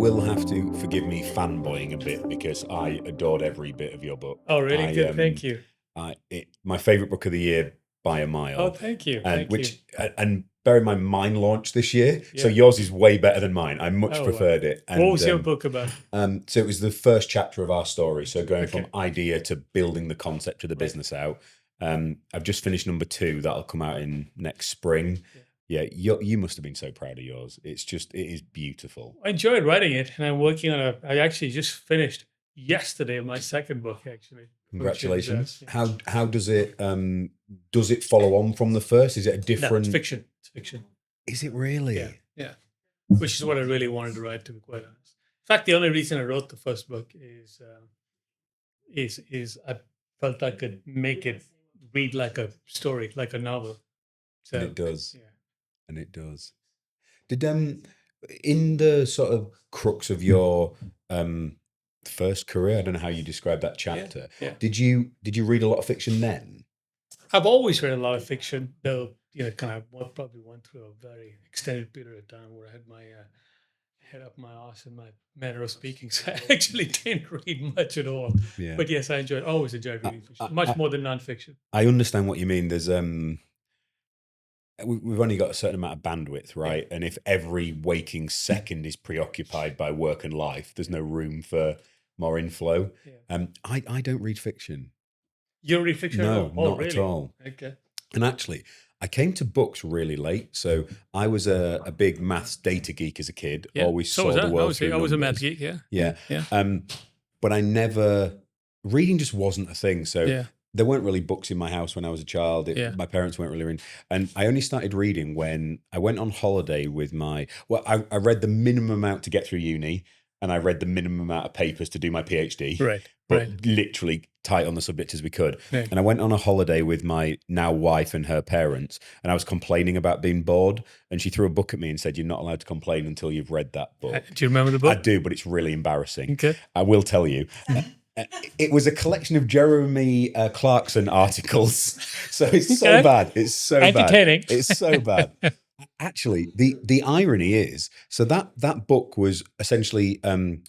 will have to forgive me fanboying a bit because I adored every bit of your book. Oh, really? Good. Thank you. My favorite book of the year by a Oh, mile, thank you. and Thank you. and bear in mind mine launched this year, so Yeah. yours is way better than mine. I much Oh, wow. preferred it. What And was your book about? so it was the first chapter of our story. So going from Okay. idea to building the concept of the Right. business out. I've just finished number 2. That'll come out in next spring. Yeah, you must have been so proud of yours. It is beautiful. I enjoyed writing it, and I'm working on I actually just finished yesterday my second book, actually. Congratulations. Which is, How does it follow on from the first? Is it a no, different? it's fiction. It's fiction. Is it really? Yeah. Yeah. Which is what I really wanted to write, to be quite honest. In fact, the only reason I wrote the first book is I felt I could make it read like a story, like a novel. So And it does. yeah. And it does. Did in the sort of crux of your first career, I don't know how you describe that chapter. Yeah. Did you read a lot of fiction then? I've always read a lot of fiction, though, probably went through a very extended period of time where I had my head up my ass in my manner of speaking. So I actually didn't read much at all. Yeah. But yes, always enjoyed reading fiction, much more than nonfiction. I understand what you mean. There's we've only got a certain amount of bandwidth, right? And if every waking second is preoccupied by work and life, there's no room for more inflow. Yeah. I don't read fiction. You don't read fiction at No, all? not Really? at all. Okay. And actually, I came to books really late. So I was a big maths data geek as a kid. Yeah. Always So saw was the that. world through I was a numbers. math geek. Yeah. Yeah. Yeah. But I never, reading just wasn't a thing. So Yeah. there weren't really books in my house when I was a child. My parents weren't really reading. And I only started reading when I went on holiday with I read the minimum amount to get through uni, and I read the minimum amount of papers to do my PhD. Right. But literally tight on the subject as we could. Right. And I went on a holiday with my now wife and her parents, and I was complaining about being bored. And she threw a book at me and said, "You're not allowed to complain until you've read that book." Do you remember the book? I do, but it's really embarrassing. Okay. I will tell you. It was a collection of Jeremy Clarkson articles. So it's so bad. It's so entertaining. Bad. It's so bad. Actually, the irony is, so that book was essentially an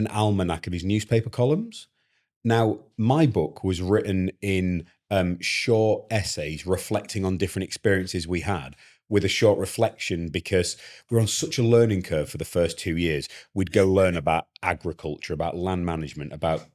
almanac of his newspaper columns. Now, my book was written in short essays reflecting on different experiences we had, with a short reflection, because we're on such a learning curve for the first 2 years. We'd go learn about agriculture, about land management, about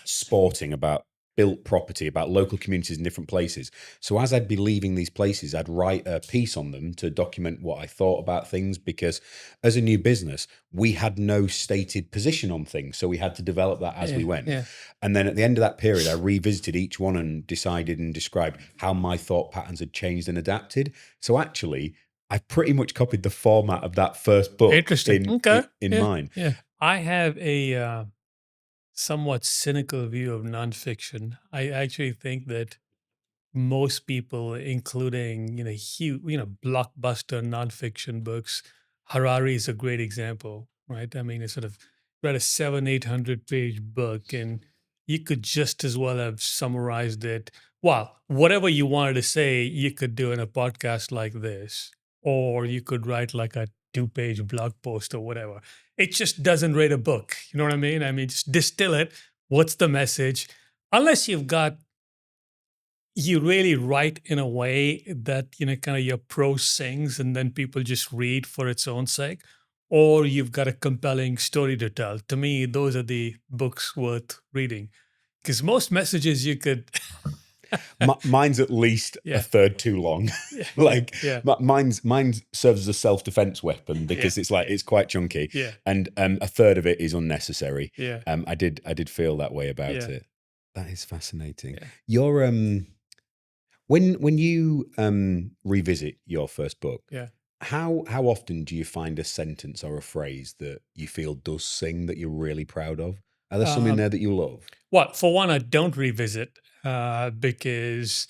sporting, about built property, about local communities in different places. So as I'd be leaving these places, I'd write a piece on them to document what I thought about things, because as a new business, we had no stated position on things. So we had to develop that as we went. Yeah. And then at the end of that period, I revisited each one and decided and described how my thought patterns had changed and adapted. So actually, I pretty much copied the format of that first book in mine. Yeah. I have a somewhat cynical view of nonfiction. I actually think that most people, including huge, blockbuster nonfiction books, Harari is a great example, right? I mean, it's sort of read a 700-800 page book, and you could just as well have summarized it. Well, whatever you wanted to say, you could do in a podcast like this, or you could write like a 2-page blog post or whatever. It just doesn't rate a book. You know what I mean? I mean, just distill it. What's the message? Unless you really write in a way that, kind of your prose sings and then people just read for its own sake, or you've got a compelling story to tell. To me, those are the books worth reading, because most messages you could... Mine's at least a third too long. Mine serves as a self-defense weapon, because it's quite chunky, and a third of it is unnecessary. I did feel that way about it. That is fascinating. Your when you revisit your first book, how often do you find a sentence or a phrase that you feel does sing, that you're really proud of? Are there some in there that you love? Well, for one, I don't revisit because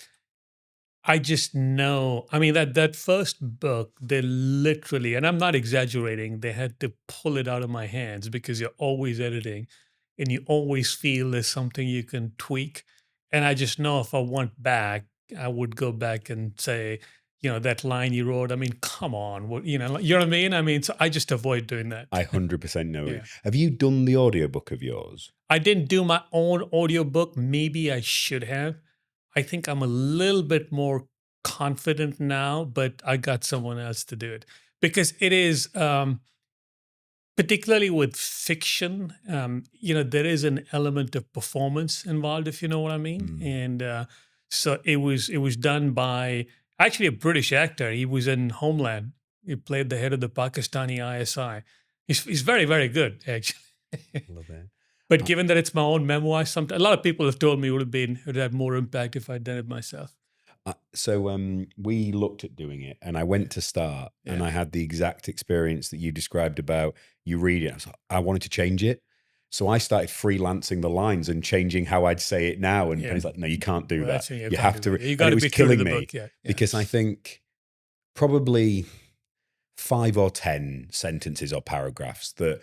I just know. I mean, that first book, they literally, and I'm not exaggerating, they had to pull it out of my hands, because you're always editing and you always feel there's something you can tweak. And I just know if I went back, I would go back and say, that line you wrote. I mean, come on, you know what I mean? I mean, so I just avoid doing that. I 100% know it. Yeah. Have you done the audiobook of yours? I didn't do my own audiobook. Maybe I should have. I think I'm a little bit more confident now, but I got someone else to do it because it is, particularly with fiction, there is an element of performance involved, if you know what I mean. Mm. And so it was done by actually a British actor. He was in Homeland. He played the head of the Pakistani ISI. He's very, very good, actually. Love it. But given that it's my own memoir, a lot of people have told me it would have more impact if I'd done it myself. So we looked at doing it, and I went to start, and I had the exact experience that you described about you read it. I wanted to change it. So I started freelancing the lines and changing how I'd say it now. And Penny's like, no, you can't do that. You have to. You got to be true to the book. Yeah. Because I think probably 5 or 10 sentences or paragraphs that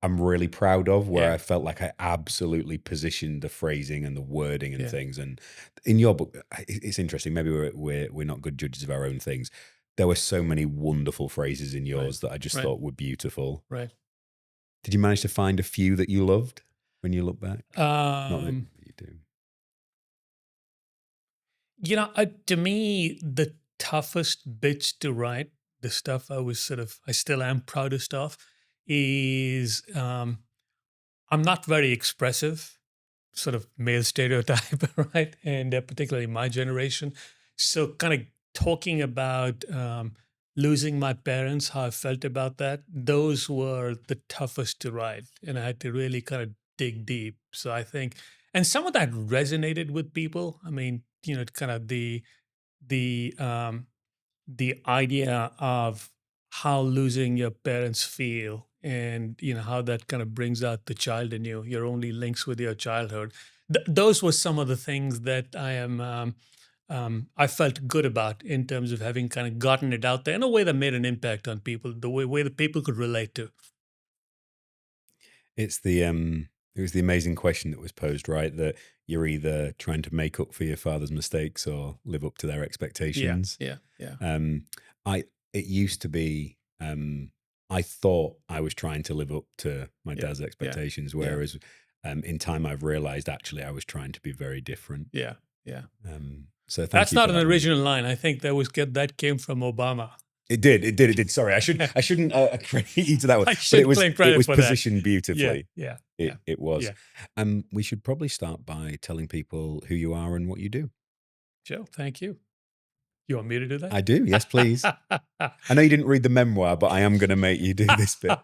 I'm really proud of, where I felt like I absolutely positioned the phrasing and the wording and things. And in your book, it's interesting. Maybe we're not good judges of our own things. There were so many wonderful phrases in yours that I just thought were beautiful. Right. Did you manage to find a few that you loved when you look back? Not that you do. To me, the toughest bits to write, the stuff I still am proudest of, is I'm not very expressive, sort of male stereotype, right? And particularly my generation. So kind of talking about losing my parents, how I felt about that, those were the toughest to write. And I had to really kind of dig deep. So I think, and some of that resonated with people. I mean, kind of the idea of how losing your parents feel, and how that kind of brings out the child in you, your only links with your childhood. Those were some of the things that I felt good about in terms of having kind of gotten it out there in a way that made an impact on people, the way that people could relate to. It was the amazing question that was posed, right? That you're either trying to make up for your father's mistakes or live up to their expectations. Yeah. It used to be, I thought I was trying to live up to my dad's expectations, whereas in time I've realized actually I was trying to be very different. Yeah. So that's not an original line. I think that came from Obama. It did. Sorry, I shouldn't credit you to that one. But it was positioned beautifully. Yeah. It was. We should probably start by telling people who you are and what you do. Joe, thank you. You want me to do that? I do. Yes, please. I know you didn't read the memoir, but I am going to make you do this bit.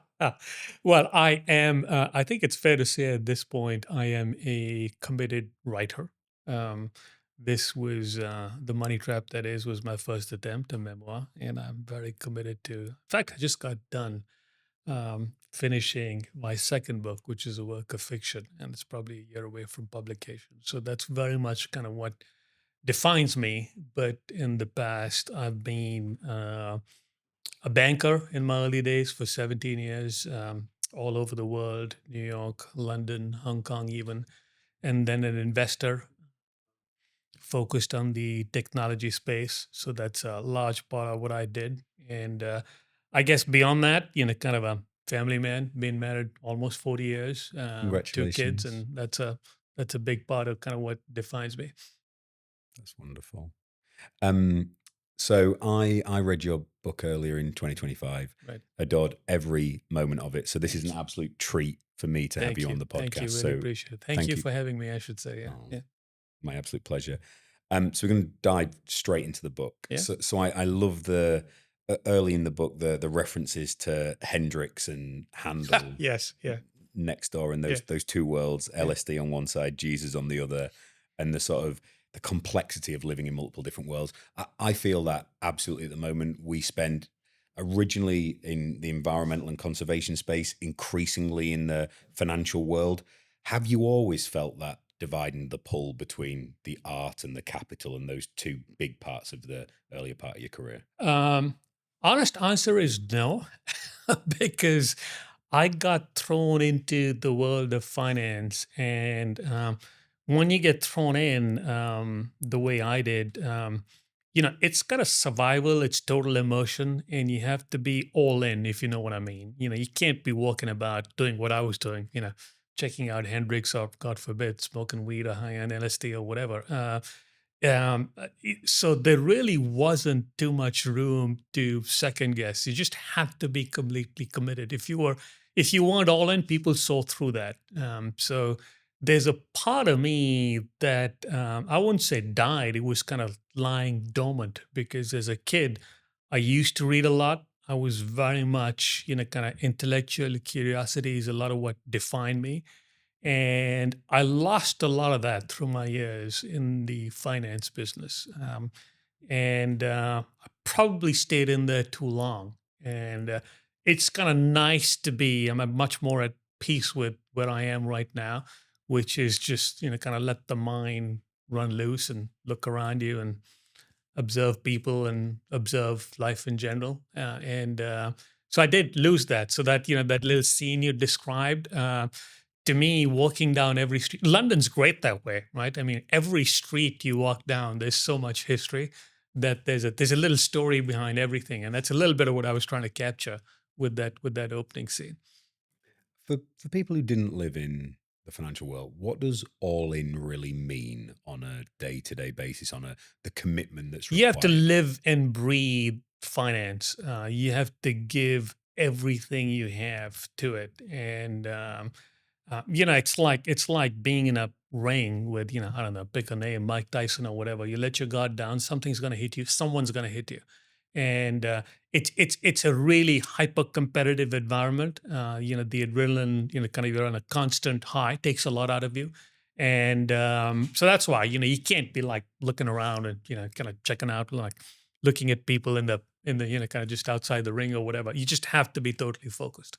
Well, I am. I think it's fair to say at this point, I am a committed writer. This was The Money Trap, that is, was my first attempt, a memoir, and I'm very committed to. In fact, I just got done finishing my second book, which is a work of fiction, and it's probably a year away from publication. So that's very much kind of what defines me. But in the past, I've been a banker in my early days for 17 years, all over the world, New York, London, Hong Kong even, and then an investor focused on the technology space. So that's a large part of what I did. And I guess beyond that, kind of a family man, been married almost 40 years, 2 kids, and that's a big part of kind of what defines me. That's wonderful. So I read your book earlier in 2025. Right. Adored every moment of it. So this is an absolute treat for me to have you on the podcast. Thank you. Really appreciate it. Thank you for having me, I should say. Yeah. My absolute pleasure. So we're going to dive straight into the book. Yeah. So I love the early in the book the references to Hendrix and Handel. Yes. Yeah. Next door, and those two worlds, LSD on one side, Jesus on the other, and the sort of the complexity of living in multiple different worlds. I feel that absolutely at the moment we spend originally in the environmental and conservation space, increasingly in the financial world. Have you always felt that dividing the pull between the art and the capital and those two big parts of the earlier part of your career? Honest answer is no, because I got thrown into the world of finance, and when you get thrown in the way I did, it's got a survival, it's total immersion, and you have to be all in, if you know what I mean. You can't be walking about doing what I was doing, checking out Hendrix or, God forbid, smoking weed or high on LSD or whatever. So there really wasn't too much room to second guess. You just had to be completely committed. If you weren't all in, people saw through that. So there's a part of me that I wouldn't say died. It was kind of lying dormant because as a kid, I used to read a lot. I was very much, kind of intellectual curiosity is a lot of what defined me. And I lost a lot of that through my years in the finance business. And I probably stayed in there too long. And it's kind of nice to be, I'm much more at peace with where I am right now, which is just, kind of let the mind run loose and look around you and observe people and observe life in general. And so I did lose that. So that, that little scene you described, to me, walking down every street, London's great that way, right? I mean, every street you walk down, there's so much history that there's a little story behind everything, and that's a little bit of what I was trying to capture with that opening scene. For people who didn't live in the financial world, what does all in really mean on a day-to-day basis, on the commitment that's You have to required? live and breathe finance. You have to give everything you have to it, and it's like being in a ring with, I don't know, pick a name, Mike Tyson or whatever. You let your guard down, something's going to hit you, someone's going to hit you, and it's a really hyper competitive environment. The adrenaline, kind of you're on a constant high, takes a lot out of you. And so that's why, you can't be like looking around and, kind of checking out, like looking at people in the, kind of just outside the ring or whatever. You just have to be totally focused.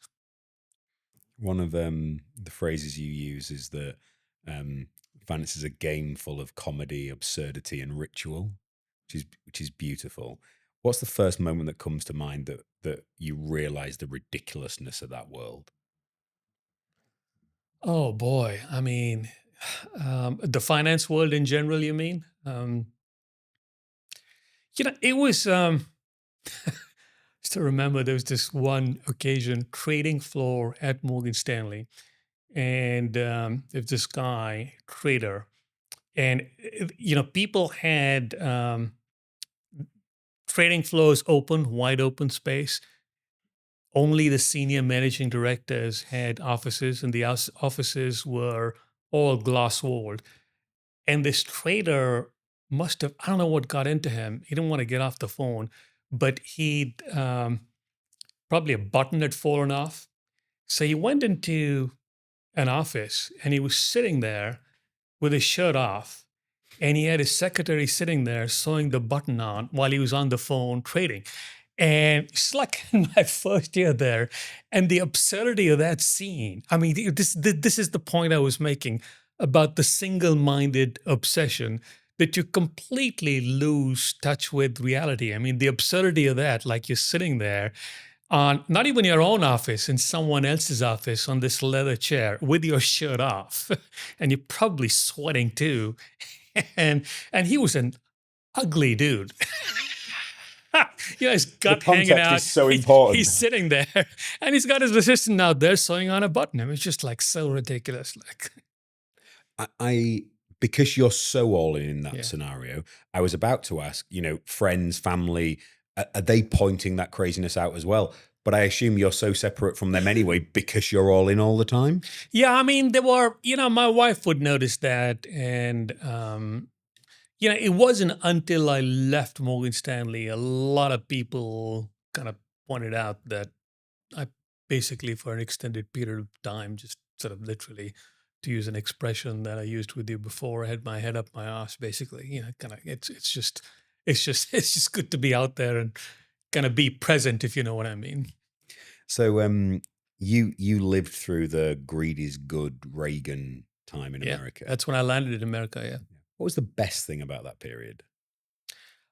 One of the phrases you use is that um, finance is a game full of comedy, absurdity, and ritual, which is beautiful. What's the first moment that comes to mind that you realize the ridiculousness of that world? Oh boy. I mean, the finance world in general, you mean? It was, still remember there was this one occasion trading floor at Morgan Stanley. And there's this guy, trader. And, people had trading floors open, wide open space. Only the senior managing directors had offices, and the offices were all glass walled. And this trader must have, I don't know what got into him. He didn't want to get off the phone, but he'd probably a button had fallen off. So he went into an office and he was sitting there with his shirt off. And he had his secretary sitting there sewing the button on while he was on the phone trading. And it's like my first year there, and the absurdity of that scene. I mean, this is the point I was making about the single-minded obsession that you completely lose touch with reality. I mean, the absurdity of that, like you're sitting there on not even your own office, in someone else's office on this leather chair with your shirt off, and you're probably sweating too. And he was an ugly dude. His The gut hanging context out. is so He's important. sitting there, and he's got his assistant out there sewing on a button. I mean, it's just like so ridiculous. Like, I because you're so all in that yeah, scenario, I was about to ask, friends, family, are they pointing that craziness out as well? But I assume you're so separate from them anyway because you're all in all the time. yeah. I mean, there were, my wife would notice that, and it wasn't until I left Morgan Stanley, a lot of people kind of pointed out that I basically, for an extended period of time, just sort of literally, to use an expression that I used with you before, I had my head up my ass. Basically, kind of. It's just good to be out there and kind of be present, if you know what I mean. So you lived through the greed is good Reagan time in Yeah, America. that's when I landed in America. What was the best thing about that period?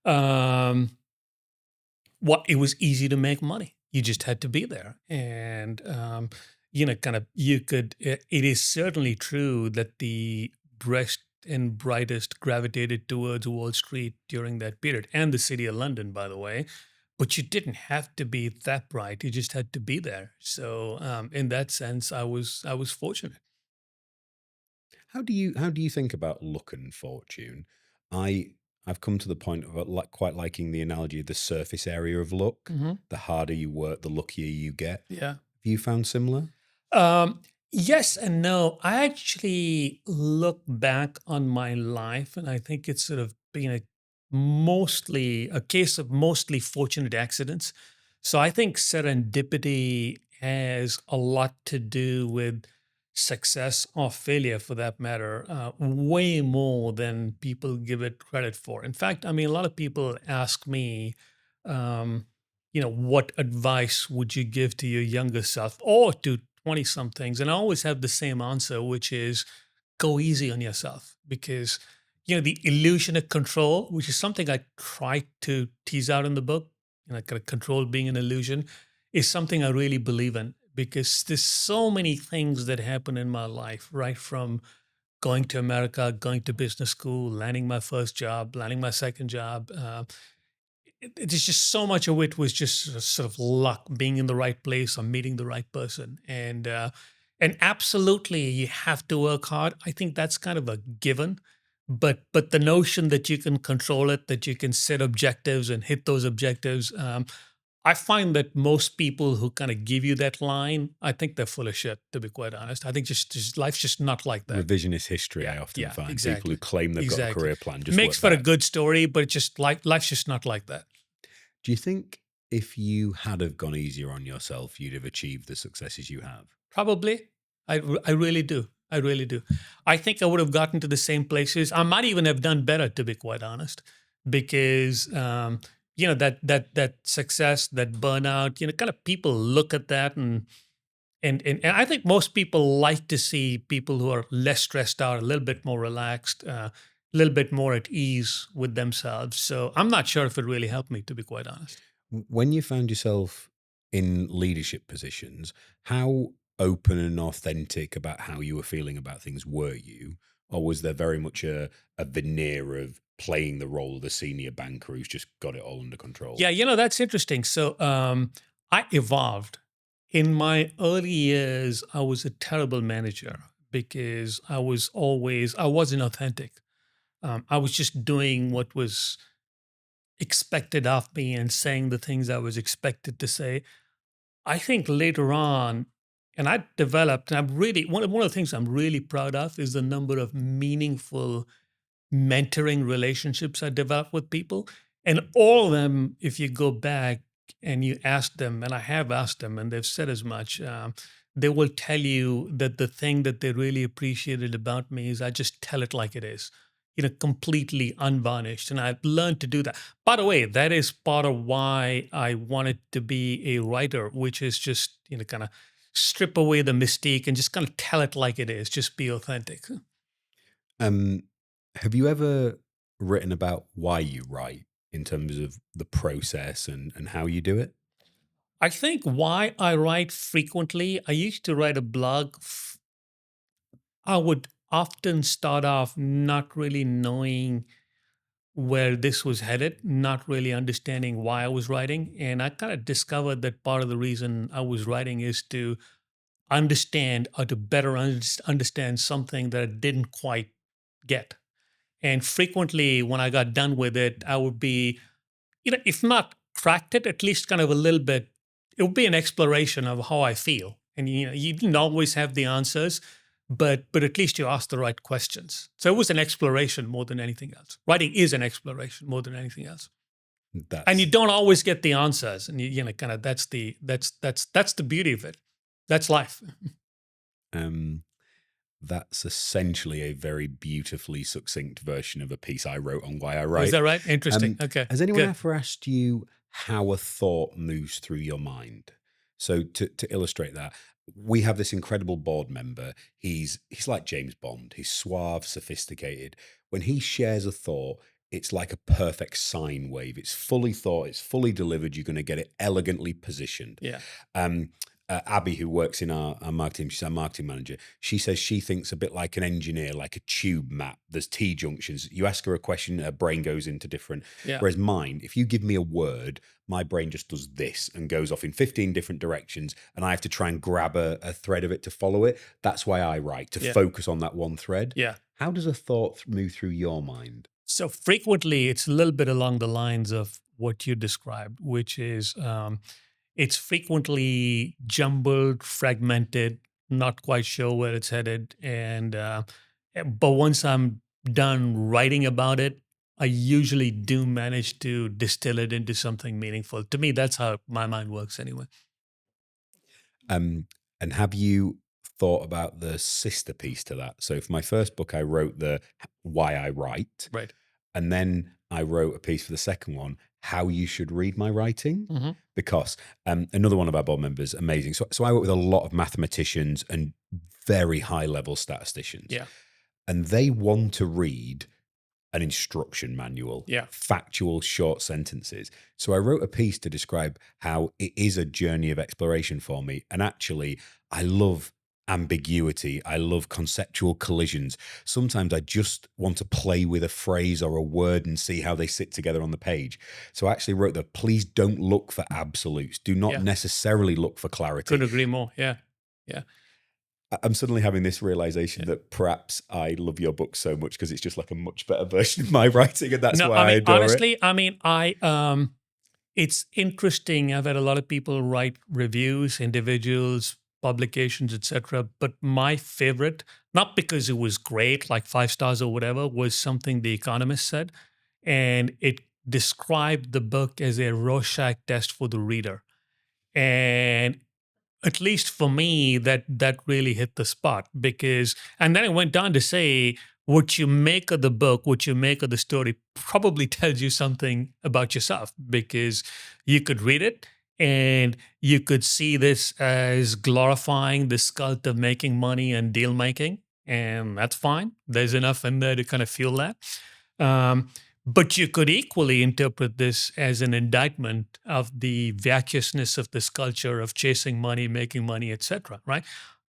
Yeah. What It was easy to make money. You just had to be there, and kind of you could. It is certainly true that the breast best and brightest gravitated towards Wall Street during that period, and the city of London, by the way. But you didn't have to be that bright; you just had to be there. So, in that sense, I was fortunate. How do you think about luck and fortune? I I've come to the point of quite liking the analogy of the surface area of luck. Hmm. The harder you work, the luckier you get. Yeah. Have you found similar? Yes and no. I actually look back on my life, and I think it's sort of been mostly a case of mostly fortunate accidents. So I think serendipity has a lot to do with success or failure, for that matter, way more than people give it credit for. In fact, I mean, a lot of people ask me, um, what advice would you give to your younger self or to 20 somethings? And I always have the same answer, which is go easy on yourself, because, the illusion of control, which is something I try to tease out in the book, kind of control being an illusion, is something I really believe in, because there's so many things that happen in my life, right from going to America, going to business school, landing my first job, landing my second job. It's just so much of it was just sort of luck, being in the right place or meeting the right person, and absolutely you have to work hard. I think that's kind of a given, but the notion that you can control it, that you can set objectives and hit those objectives. I find that most people who kind of give you that line, I think they're full of shit, to be quite honest. I think just life's just not like that. Revisionist history, Yeah, I often yeah, find. People who exactly. claim they've got a Exactly. career plan just Makes work for a better. good story, but it's just like life's just not like that. Do you think if you had have gone easier on yourself, you'd have achieved the successes you have? Probably. I really do. I really do. I think I would have gotten to the same places. I might even have done better, to be quite honest, because that success, that burnout, kind of people look at that, and I think most people like to see people who are less stressed out, a little bit more relaxed, a little bit more at ease with themselves. So I'm not sure if it really helped me, to be quite honest. When you found yourself in leadership positions, how open and authentic about how you were feeling about things were you? Or was there very much a veneer of playing the role of the senior banker who's just got it all under control? Yeah, that's interesting. So I evolved. In my early years, I was a terrible manager because I wasn't authentic. I was just doing what was expected of me and saying the things I was expected to say. I think later on, and I developed, and I'm really, one of the things I'm really proud of is the number of meaningful mentoring relationships I developed with people. And all of them, if you go back and you ask them, and I have asked them, and they've said as much, they will tell you that the thing that they really appreciated about me is I just tell it like it is, completely unvarnished. And I've learned to do that. By the way, that is part of why I wanted to be a writer, which is just, kind of strip away the mystique and just kind of tell it like it is, just be authentic. Um, have you ever written about why you write in terms of the process and how you do it? I think why I write frequently, I used to write a blog. I would often start off not really knowing where this was headed, not really understanding why I was writing. And I kind of discovered that part of the reason I was writing is to understand or to better understand something that I didn't quite get. And frequently, when I got done with it, I would be, if not cracked it, at least kind of a little bit, it would be an exploration of how I feel. And you didn't always have the answers, but at least you asked the right questions. So it was an exploration more than anything else. Writing is an exploration more than anything else. And you That's don't always get the answers. And kind of that's the beauty of it. That's life. um, that's essentially a very beautifully succinct version of a piece I wrote on why I Oh, is write. that right? Interesting. Okay. Has anyone Good. ever asked you how a thought moves through your mind? So to illustrate that, we have this incredible board member. He's like James Bond. He's suave, sophisticated. When he shares a thought, it's like a perfect sine wave. It's fully thought. It's fully delivered. You're going to get it elegantly positioned. Yeah. Um, Abby, who works in our marketing, she's our marketing manager. She says she thinks a bit like an engineer, like a tube map. There's T junctions. You ask her a question, her brain goes into different. Yeah. Whereas mine, if you give me a word, my brain just does this and goes off in 15 different directions, and I have to try and grab a thread of it to follow it. That's why I write, to focus on that one thread. Yeah. How does a thought move through your mind? So frequently, it's a little bit along the lines of what you described, which is it's frequently jumbled, fragmented, not quite sure where it's headed. And but once I'm done writing about it, I usually do manage to distill it into something meaningful. To me, that's how my mind works anyway. And have you thought about the sister piece to that? So for my first book, I wrote the why I write. Right. And then I wrote a piece for the second one, how you should read my writing. Mm-hmm. Because another one of our board members, amazing. So I work with a lot of mathematicians and very high level statisticians. Yeah. And they want to read an instruction manual, Yeah. factual short sentences. So I wrote a piece to describe how it is a journey of exploration for me. And actually, I love ambiguity. I love conceptual collisions. Sometimes I just want to play with a phrase or a word and see how they sit together on the page. So I actually wrote that, please don't look for absolutes. Do not necessarily look for clarity. Couldn't agree more. Yeah. Yeah. I'm suddenly having this realization that perhaps I love your book so much because it's just like a much better version of my writing, and that's why I adore honestly, it. I mean, it's interesting. I've had a lot of people write reviews, individuals, publications, etc. But my favorite, not because it was great, like 5 stars or whatever, was something The Economist said, and it described the book as a Rorschach test for the reader, and at least for me, that really hit the spot because, and then it went on to say, what you make of the book, what you make of the story probably tells you something about yourself because you could read it and you could see this as glorifying this cult of making money and deal making. And that's fine. There's enough in there to kind of fuel that. Um, but you could equally interpret this as an indictment of the vacuousness of this culture of chasing money, making money, etc. Right?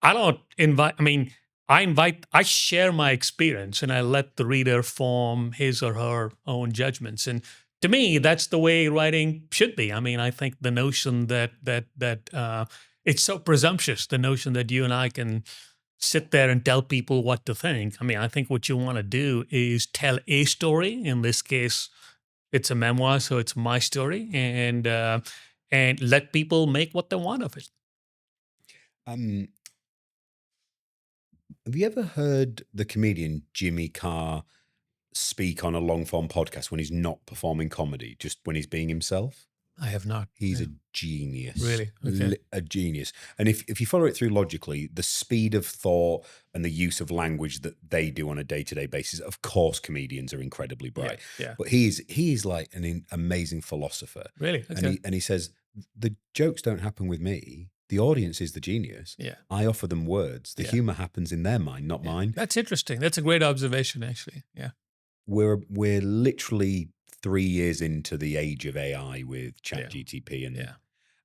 I don't invite. I mean, I share my experience, and I let the reader form his or her own judgments. And to me, that's the way writing should be. I mean, I think the notion that it's so presumptuous, the notion that you and I can sit there and tell people what to think. I mean, I think what you want to do is tell a story. In this case, it's a memoir, so it's my story, and let people make what they want of it. Have you ever heard the comedian Jimmy Carr speak on a long form podcast when he's not performing comedy, just when he's being himself? I have not. He's a genius. Really? Okay. A genius. And if you follow it through logically, the speed of thought and the use of language that they do on a day-to-day basis, of course, comedians are incredibly bright. Yeah. But he's like an amazing philosopher. Really? Okay. And he says, the jokes don't happen with me. The audience is the genius. Yeah. I offer them words. The humor happens in their mind, not mine. That's interesting. That's a great observation, actually. Yeah. We're literally 3 years into the age of AI with ChatGTP,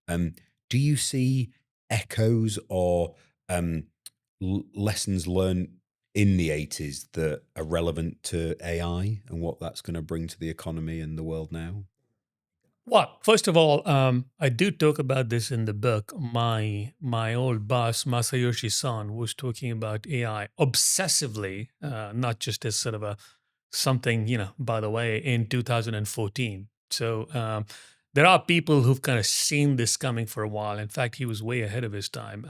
and do you see echoes or lessons learned in the 80s that are relevant to AI and what that's going to bring to the economy and the world now? Well, first of all, I do talk about this in the book. My old boss, Masayoshi Son, was talking about AI obsessively, not just as sort of a something, by the way, in 2014. So there are people who've kind of seen this coming for a while. In fact, he was way ahead of his time.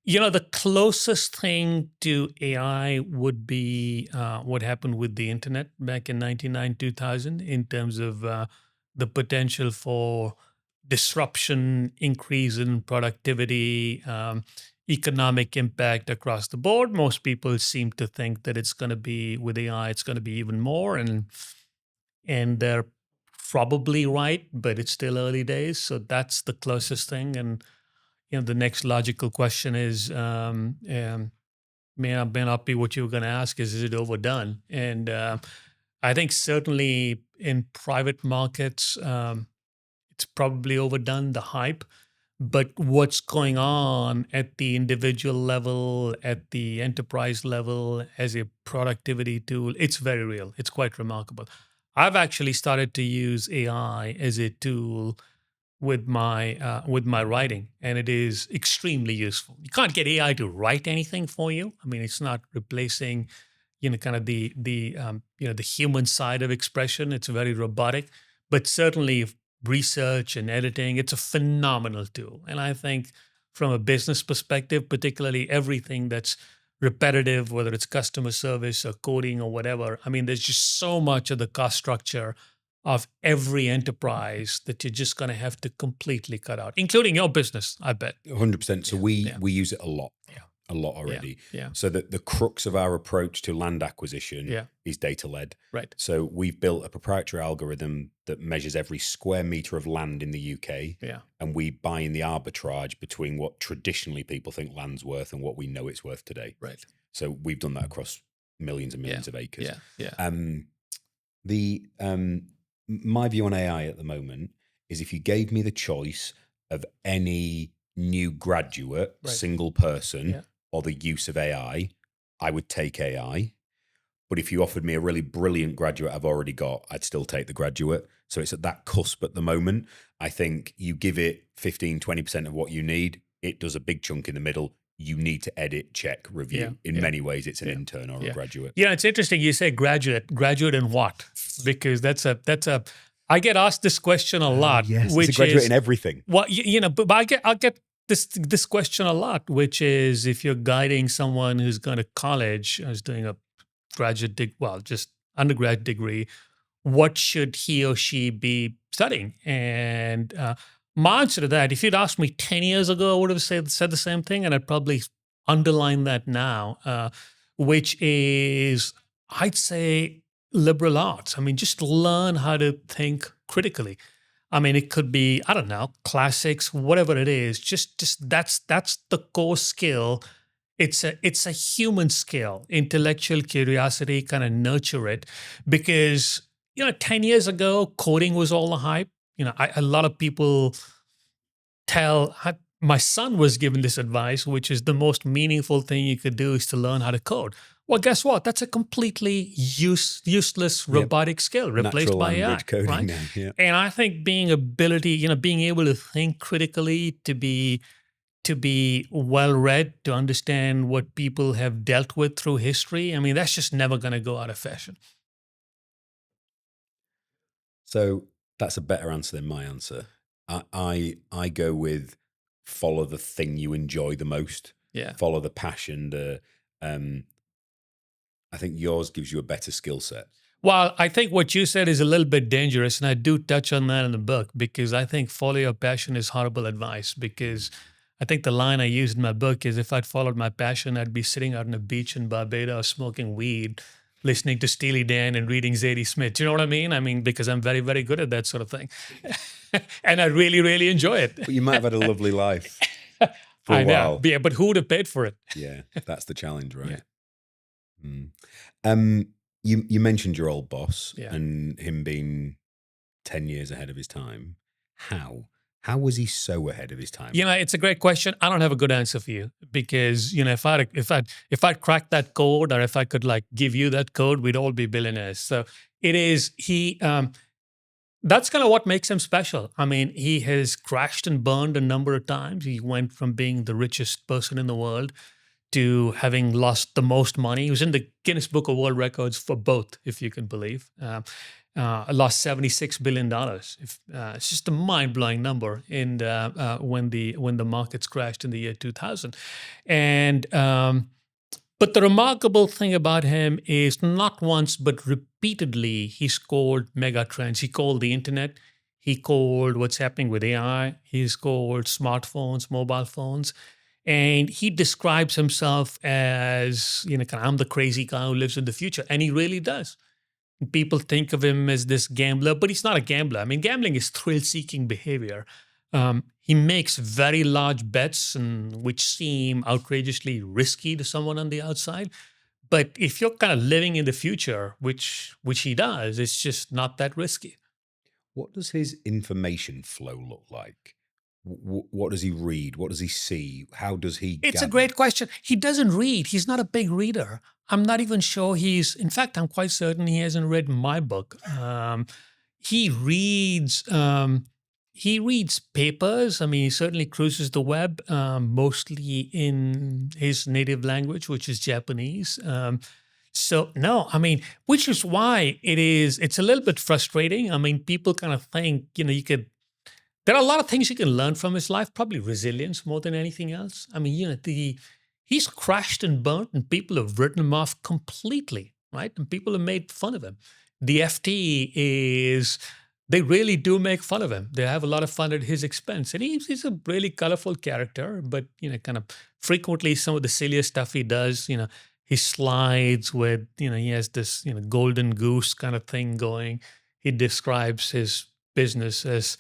The closest thing to AI would be what happened with the internet back in 99, 2000 in terms of the potential for disruption, increase in productivity, economic impact across the board. Most people seem to think that it's going to be, with AI, it's going to be even more, and they're probably right, but it's still early days. So that's the closest thing. And the next logical question is, may not be what you were going to ask, is it overdone? And I think certainly in private markets, it's probably overdone, the hype, But what's going on at the individual level, at the enterprise level, as a productivity tool, it's very real. It's quite remarkable. I've actually started to use AI as a tool with my writing, and it is extremely useful. You can't get AI to write anything for you. I mean, it's not replacing, kind of the human side of expression. It's very robotic, but certainly research and editing, it's a phenomenal tool. And I think from a business perspective, particularly everything that's repetitive, whether it's customer service or coding or whatever, I mean, there's just so much of the cost structure of every enterprise that you're just going to have to completely cut out, including your business, I bet. 100%. So Yeah. we use it a lot. Yeah. A lot already. Yeah. So that the crux of our approach to land acquisition is data led. Right. So we've built a proprietary algorithm that measures every square meter of land in the UK. Yeah. And we buy in the arbitrage between what traditionally people think land's worth and what we know it's worth today. Right. So we've done that across millions and millions of acres. Yeah. My view on AI at the moment is if you gave me the choice of any new graduate, single person, or the use of AI, I would take AI. But if you offered me a really brilliant graduate I've already got, I'd still take the graduate. So it's at that cusp at the moment. I think you give it 15, 20% of what you need. It does a big chunk in the middle. You need to edit, check, review. In many ways, it's an intern or a graduate. Yeah, it's interesting. You say graduate. Graduate in what? Because that's a. I get asked this question a lot. Yes, which it's a graduate is, in everything. Well, but I'll get this question a lot, which is if you're guiding someone who's going to college, who's doing a just undergrad degree, what should he or she be studying? And my answer to that, if you'd asked me 10 years ago, I would have said the same thing, and I'd probably underline that now, which is, I'd say, liberal arts. I mean, just learn how to think critically. I mean, it could be, I don't know, classics, whatever it is. Just that's the core skill. It's a human skill, intellectual curiosity, kind of nurture it, because 10 years ago, coding was all the hype. A lot of people my son was given this advice, which is the most meaningful thing you could do is to learn how to code. Well, guess what? That's a completely useless robotic skill replaced Natural by AI. language coding Right? now, yeah. And I think being able to think critically, to be well read, to understand what people have dealt with through history, I mean, that's just never going to go out of fashion. So that's a better answer than my answer. I go with follow the thing you enjoy the most. Yeah. Follow the passion. I think yours gives you a better skill set. Well, I think what you said is a little bit dangerous, and I do touch on that in the book, because I think follow your passion is horrible advice, because I think the line I used in my book is, if I'd followed my passion, I'd be sitting out on a beach in Barbados smoking weed, listening to Steely Dan and reading Zadie Smith. You know what I mean? I mean, because I'm very, very good at that sort of thing. And I really, really enjoy it. But you might have had a lovely life for a while. Yeah, but who would have paid for it? Yeah, that's the challenge, right? Yeah. You mentioned your old boss Yeah. and him being 10 years ahead of his time. How was he so ahead of his time? It's a great question. I don't have a good answer for you, because if I'd cracked that code, or if I could give you that code, we'd all be billionaires. So that's kind of what makes him special. I mean, he has crashed and burned a number of times. He went from being the richest person in the world to having lost the most money. He was in the Guinness Book of World Records for both, if you can believe. Lost $76 billion. It's just a mind-blowing number. And when the markets crashed in the year 2000, and but the remarkable thing about him is, not once but repeatedly, he scored mega trends. He called the internet. He called what's happening with AI. He's called smartphones, mobile phones. And he describes himself as, I'm the crazy guy who lives in the future. And he really does. People think of him as this gambler, but he's not a gambler. I mean, gambling is thrill-seeking behavior. He makes very large bets, which seem outrageously risky to someone on the outside. But if you're kind of living in the future, which he does, it's just not that risky. What does his information flow look like? What does he read? What does he see? How does he It's a gather? great question. He doesn't read. He's not a big reader. I'm not even sure in fact, I'm quite certain he hasn't read my book. He reads, he reads papers. I mean, he certainly cruises the web, mostly in his native language, which is Japanese. So no, I mean, which is why it's a little bit frustrating. I mean, people kind of think, there are a lot of things you can learn from his life, probably resilience more than anything else. I mean, he's crashed and burnt, and people have written him off completely, right? And people have made fun of him. The FT they really do make fun of him. They have a lot of fun at his expense. And he's a really colorful character, but, kind of frequently some of the silliest stuff he does, he slides with, he has this, golden goose kind of thing going. He describes his business as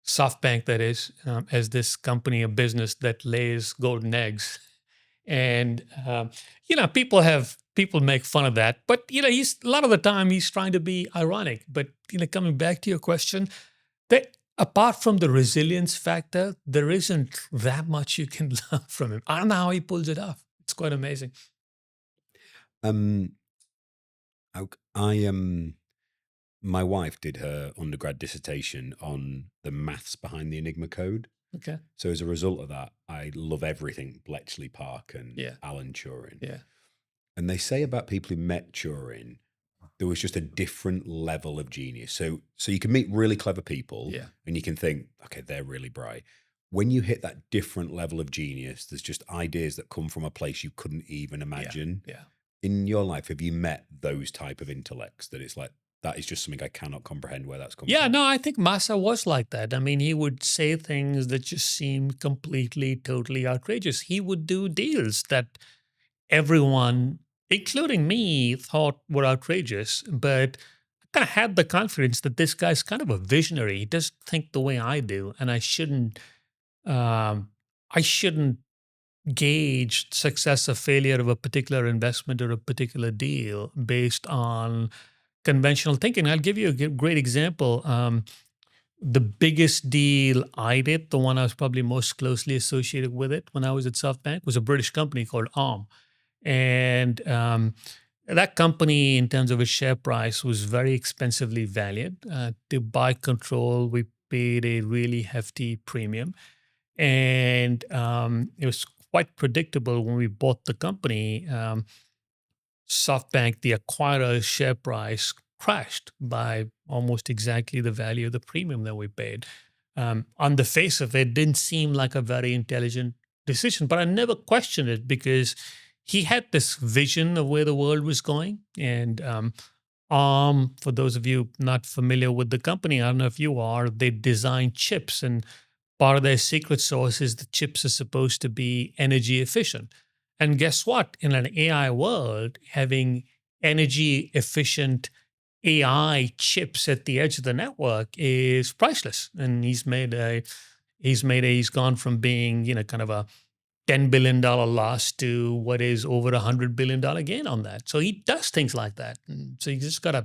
SoftBank, that is, as this company, a business that lays golden eggs. And, people make fun of that. But, he's a lot of the time he's trying to be ironic. But, coming back to your question, that apart from the resilience factor, there isn't that much you can learn from him. I don't know how he pulls it off. It's quite amazing. Um, my wife did her undergrad dissertation on the maths behind the Enigma code. Okay. So as a result of that, I love everything Bletchley Park and Yeah. Alan Turing. Yeah. And they say about people who met Turing, there was just a different level of genius. So you can meet really clever people, Yeah. and you can think, okay, they're really bright. When you hit that different level of genius, there's just ideas that come from a place you couldn't even imagine. Yeah. In your life, have you met those type of intellects that it's like, that is just something I cannot comprehend where that's coming from? Yeah, no, I think Masa was like that. I mean, he would say things that just seemed completely, totally outrageous. He would do deals that everyone, including me, thought were outrageous, but I kind of had the confidence that this guy's kind of a visionary. He doesn't think the way I do, and I shouldn't gauge success or failure of a particular investment or a particular deal based on conventional thinking. I'll give you a great example. The biggest deal I did, the one I was probably most closely associated with it when I was at SoftBank, was a British company called Arm. And that company, in terms of its share price, was very expensively valued. To buy control, we paid a really hefty premium. And it was quite predictable when we bought the company. SoftBank, the acquirer's share price crashed by almost exactly the value of the premium that we paid. On the face of it, didn't seem like a very intelligent decision, but I never questioned it because he had this vision of where the world was going. And ARM, for those of you not familiar with the company, I don't know if you are, they design chips, and part of their secret sauce is the chips are supposed to be energy efficient. And guess what? In an AI world, having energy efficient AI chips at the edge of the network is priceless. And he's gone from being, kind of a $10 billion loss to what is over $100 billion gain on that. So he does things like that. And so you just gotta,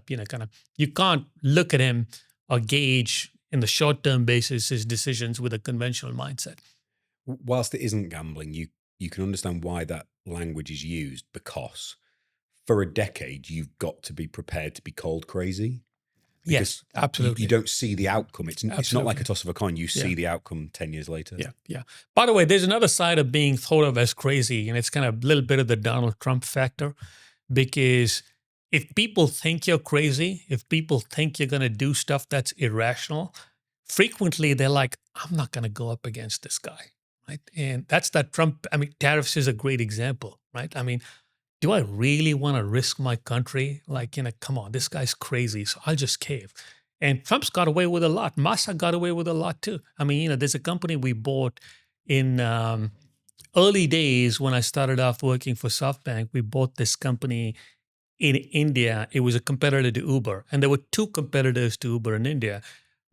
you can't look at him or gauge in the short-term basis his decisions with a conventional mindset. Whilst it isn't gambling, you can understand why that language is used, because for a decade you've got to be prepared to be called crazy. Yes, absolutely. You don't see the outcome. It's not like a toss of a coin. You see Yeah. the outcome 10 years later. Yeah. By the way, there's another side of being thought of as crazy, and it's kind of a little bit of the Donald Trump factor, because if people think you're crazy, if people think you're going to do stuff that's irrational, frequently they're like, I'm not going to go up against this guy, right? And that's that Trump, I mean, tariffs is a great example, right? I mean, do I really want to risk my country? Like, come on, this guy's crazy, so I'll just cave. And Trump's got away with a lot. Massa got away with a lot too. I mean, there's a company we bought in early days when I started off working for SoftBank. We bought this company in India. It was a competitor to Uber, and there were two competitors to Uber in India.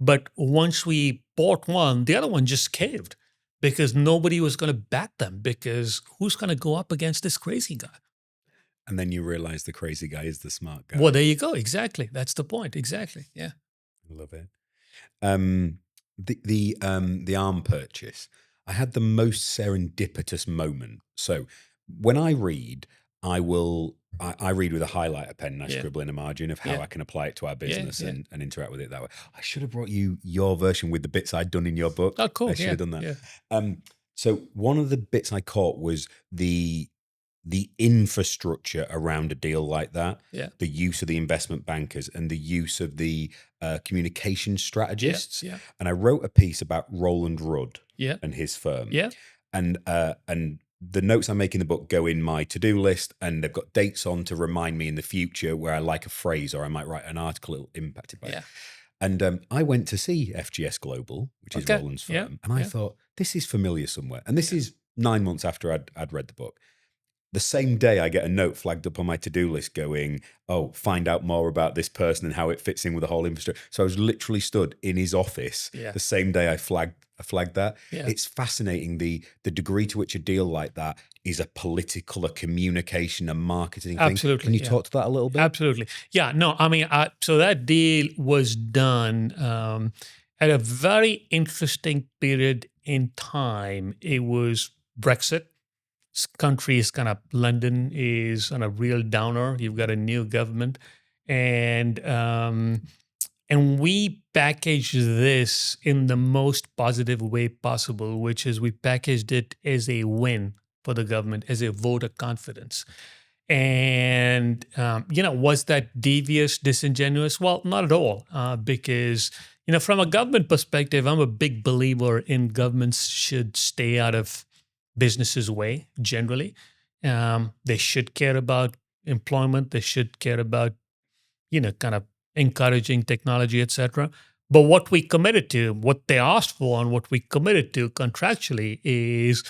But once we bought one, the other one just caved because nobody was going to back them, because who's going to go up against this crazy guy? And then you realize the crazy guy is the smart guy. Well, there you go. Exactly. That's the point. Exactly. Yeah. I love it. the ARM purchase, I had the most serendipitous moment. So when I read, I read with a highlighter pen and I Yeah. scribble in a margin of how Yeah. I can apply it to our business yeah. and interact with it that way. I should have brought you your version with the bits I'd done in your book. Oh, cool. I should Yeah. have done that. Yeah. So one of the bits I caught was the infrastructure around a deal like that, Yeah. the use of the investment bankers and the use of the communication strategists. Yeah. And I wrote a piece about Roland Rudd Yeah. and his firm. Yeah. And the notes I make in the book go in my to-do list, and they've got dates on to remind me in the future where I like a phrase or I might write an article impacted by it. Yeah. And I went to see FGS Global, which is Roland's firm, Yeah. and I thought, this is familiar somewhere. And this is 9 months after I'd read the book. The same day I get a note flagged up on my to-do list going, oh, find out more about this person and how it fits in with the whole infrastructure. So I was literally stood in his office the same day I flagged that. Yeah. It's fascinating the degree to which a deal like that is a political, a communication, a marketing thing. Absolutely. Can you talk to that a little bit? Absolutely. Yeah. No, I mean, so that deal was done at a very interesting period in time. It was Brexit. Country is kind of, London is on a real downer. You've got a new government, and we packaged this in the most positive way possible, which is we packaged it as a win for the government, as a vote of confidence. And was that devious, disingenuous? Well, not at all, because from a government perspective, I'm a big believer in governments should stay out of businesses' way generally. They should care about employment. They should care about, kind of encouraging technology, etc. But what we committed to, what they asked for, and what we committed to contractually is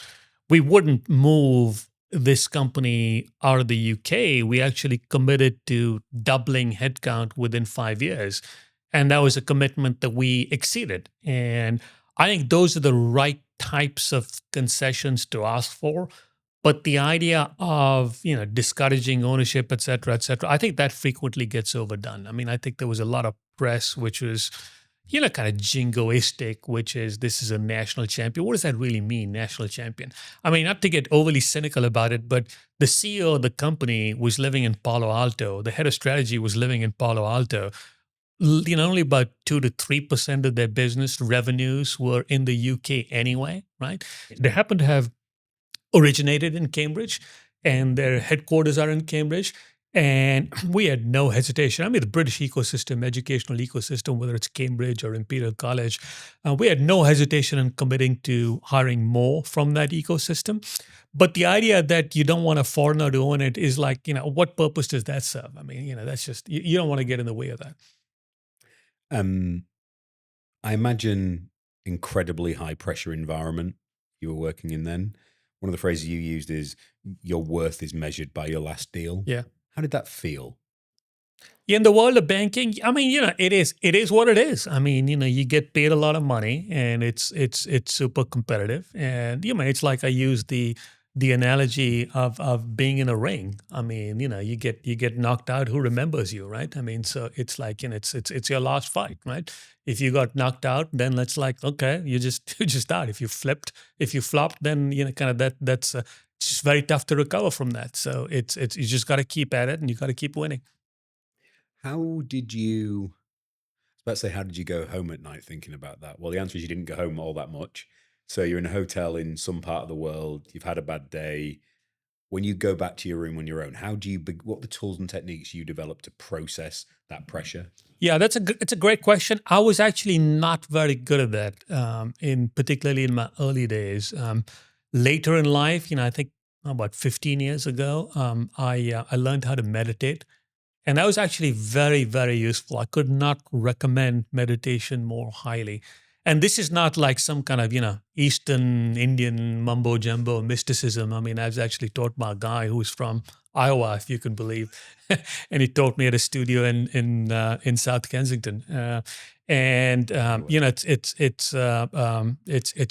we wouldn't move this company out of the UK. We actually committed to doubling headcount within 5 years. And that was a commitment that we exceeded. And I think those are the right types of concessions to ask for. But the idea of, discouraging ownership, et cetera, I think that frequently gets overdone. I mean, I think there was a lot of press which was, kind of jingoistic, which is this is a national champion. What does that really mean, national champion? I mean, not to get overly cynical about it, but the CEO of the company was living in Palo Alto. The head of strategy was living in Palo Alto. Only about 2 to 3% of their business revenues were in the UK anyway, right? They happen to have originated in Cambridge, and their headquarters are in Cambridge. And we had no hesitation. I mean, the British ecosystem, educational ecosystem, whether it's Cambridge or Imperial College, we had no hesitation in committing to hiring more from that ecosystem. But the idea that you don't want a foreigner to own it is like, what purpose does that serve? I mean, that's just, you don't want to get in the way of that. I imagine incredibly high pressure environment you were working in then. One of the phrases you used is your worth is measured by your last deal. Yeah. How did that feel? In the world of banking, I mean, it is what it is. I mean, you get paid a lot of money, and it's super competitive. And it's like I use the analogy of being in a ring. I mean, you get knocked out. Who remembers you, right? I mean, so it's like it's your last fight, right? If you got knocked out, then it's like, okay, you just out. If you flopped, then kind of that's it's very tough to recover from that. So it's you just got to keep at it, and you got to keep winning. How did you go home at night thinking about that? Well, the answer is you didn't go home all that much. So you're in a hotel in some part of the world, you've had a bad day. When you go back to your room on your own, what are the tools and techniques you develop to process that pressure? Yeah, it's a great question. I was actually not very good at that, particularly in my early days. Later in life, I think about 15 years ago, I learned how to meditate. And that was actually very, very useful. I could not recommend meditation more highly. And this is not like some kind of, Eastern Indian mumbo jumbo mysticism. I mean, I was actually taught by a guy who's from Iowa, if you can believe, and he taught me at a studio in South Kensington. It's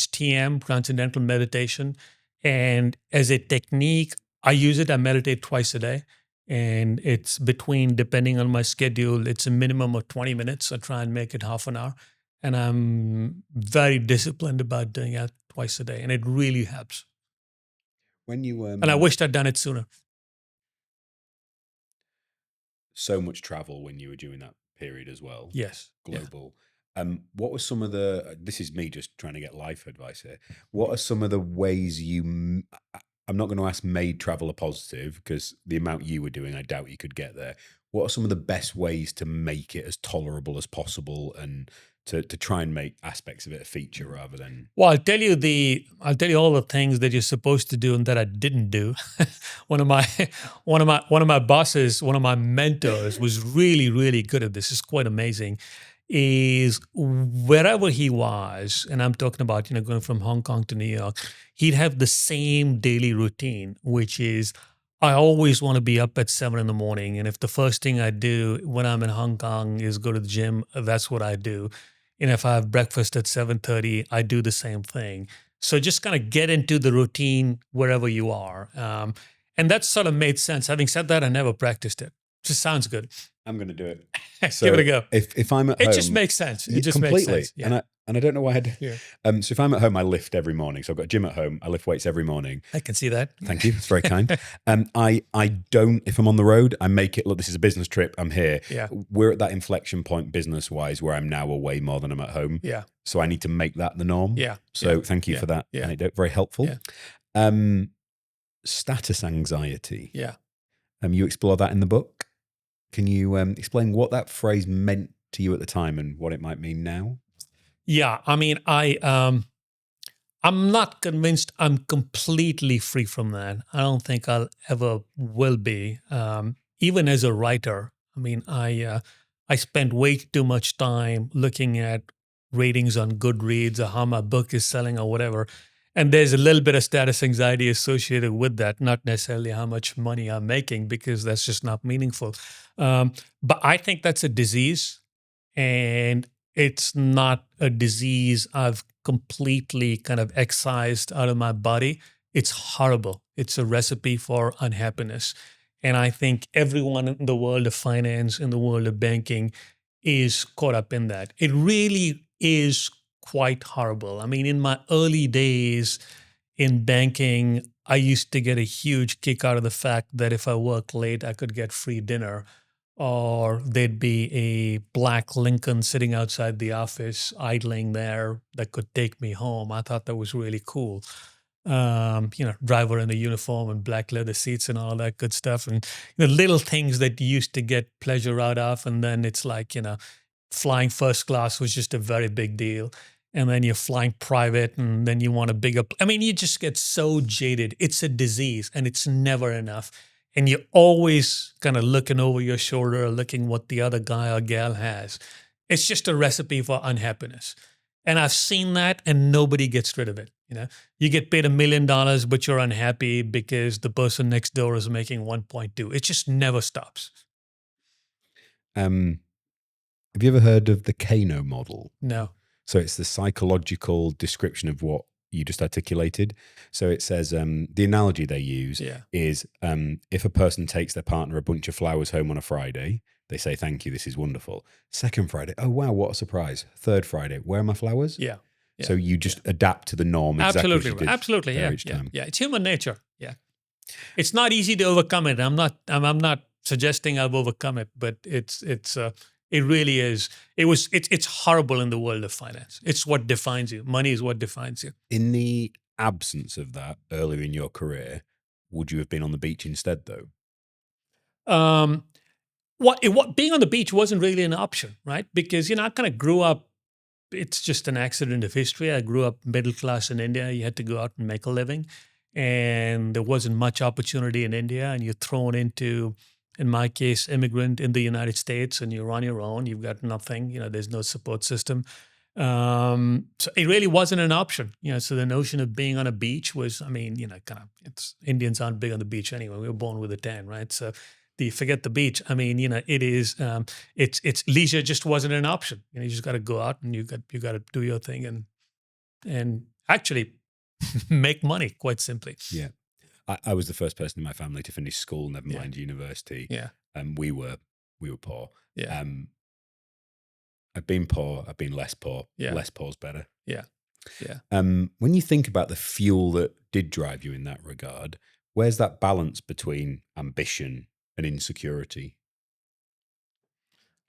TM, transcendental meditation, and as a technique, I use it. I meditate twice a day. And it's between, depending on my schedule, it's a minimum of 20 minutes. I try and make it half an hour. And I'm very disciplined about doing it twice a day, and it really helps. When you And I wished I'd done it sooner. so much travel when you were doing that period as well, Yes. Yeah. global. What were some of the? This is me just trying to get life advice here. What are some of the ways you? I'm not going to ask made travel a positive because the amount you were doing, I doubt you could get there. What are some of the best ways to make it as tolerable as possible and to try and make aspects of it a feature rather than? Well, I'll tell you all the things that you're supposed to do and that I didn't do. one of my bosses, one of my mentors was really good at this. It's quite amazing. Is wherever he was, and I'm talking about, going from Hong Kong to New York, he'd have the same daily routine, which is I always want to be up at 7 in the morning. And if the first thing I do when I'm in Hong Kong is go to the gym, that's what I do. And if I have breakfast at 7:30, I do the same thing. So just kind of get into the routine wherever you are. And that sort of made sense. Having said that, I never practiced it. Just sounds good. I'm going to do it. Give it a go. If I'm at home, it just makes sense. It just completely. makes sense. Yeah. And I don't know why I. Yeah. So if I'm at home, I lift every morning. So I've got a gym at home. I lift weights every morning. I can see that. Thank you. It's very kind. I don't. If I'm on the road, I make it look. This is a business trip. I'm here. Yeah. We're at that inflection point business wise where I'm now away more than I'm at home. Yeah. So I need to make that the norm. Yeah. So thank you for that anecdote. Very helpful. Yeah. Status anxiety. Yeah. You explore that in the book. Can you explain what that phrase meant to you at the time and what it might mean now? Yeah, I mean, I'm not convinced I'm completely free from that. I don't think I'll ever will be. Even as a writer, I mean, I spent way too much time looking at ratings on Goodreads or how my book is selling or whatever. And there's a little bit of status anxiety associated with that, not necessarily how much money I'm making, because that's just not meaningful. But I think that's a disease, and it's not a disease I've completely kind of excised out of my body. It's horrible. It's a recipe for unhappiness. And I think everyone in the world of finance, in the world of banking, is caught up in that. It really is quite horrible. I mean, in my early days in banking, I used to get a huge kick out of the fact that if I worked late, I could get free dinner, or there'd be a black Lincoln sitting outside the office idling there that could take me home. I thought that was really cool. Driver in a uniform and black leather seats and all that good stuff. And the little things that you used to get pleasure out of. And then it's like, flying first class was just a very big deal. And then you're flying private, and then you want a bigger. I mean, you just get so jaded. It's a disease, and it's never enough. And you're always kind of looking over your shoulder, looking what the other guy or gal has. It's just a recipe for unhappiness. And I've seen that, and nobody gets rid of it. You get paid $1 million, but you're unhappy because the person next door is making 1.2. It just never stops. Have you ever heard of the Kano model? No. So it's the psychological description of what you just articulated. So it says the analogy they use is if a person takes their partner a bunch of flowers home on a Friday, they say, "Thank you, this is wonderful." Second Friday, "Oh wow, what a surprise." Third Friday, "Where are my flowers?" Yeah. So you just adapt to the norm. Absolutely. Exactly. As you did Absolutely. there Yeah. each time. Yeah. It's human nature. Yeah. It's not easy to overcome it. I'm not suggesting I've overcome it, but it really is. It's horrible in the world of finance. It's what defines you. Money is what defines you. In the absence of that earlier in your career, would you have been on the beach instead, though? What being on the beach wasn't really an option, right? Because I kind of grew up. It's just an accident of history. I grew up middle class in India. You had to go out and make a living, and there wasn't much opportunity in India. And you're thrown into, in my case, immigrant in the United States, and you're on your own. You've got nothing. There's no support system. So it really wasn't an option. So the notion of being on a beach was, it's Indians aren't big on the beach anyway. We were born with a tan, right? So forget the beach. It is, it's leisure just wasn't an option. You just got to go out and you got to do your thing and actually make money, quite simply. Yeah. I was the first person in my family to finish school, never mind university. Yeah. We were poor. Yeah. I've been poor. I've been less poor. Yeah. Less poor's better. Yeah. Yeah. When you think about the fuel that did drive you in that regard, where's that balance between ambition and insecurity?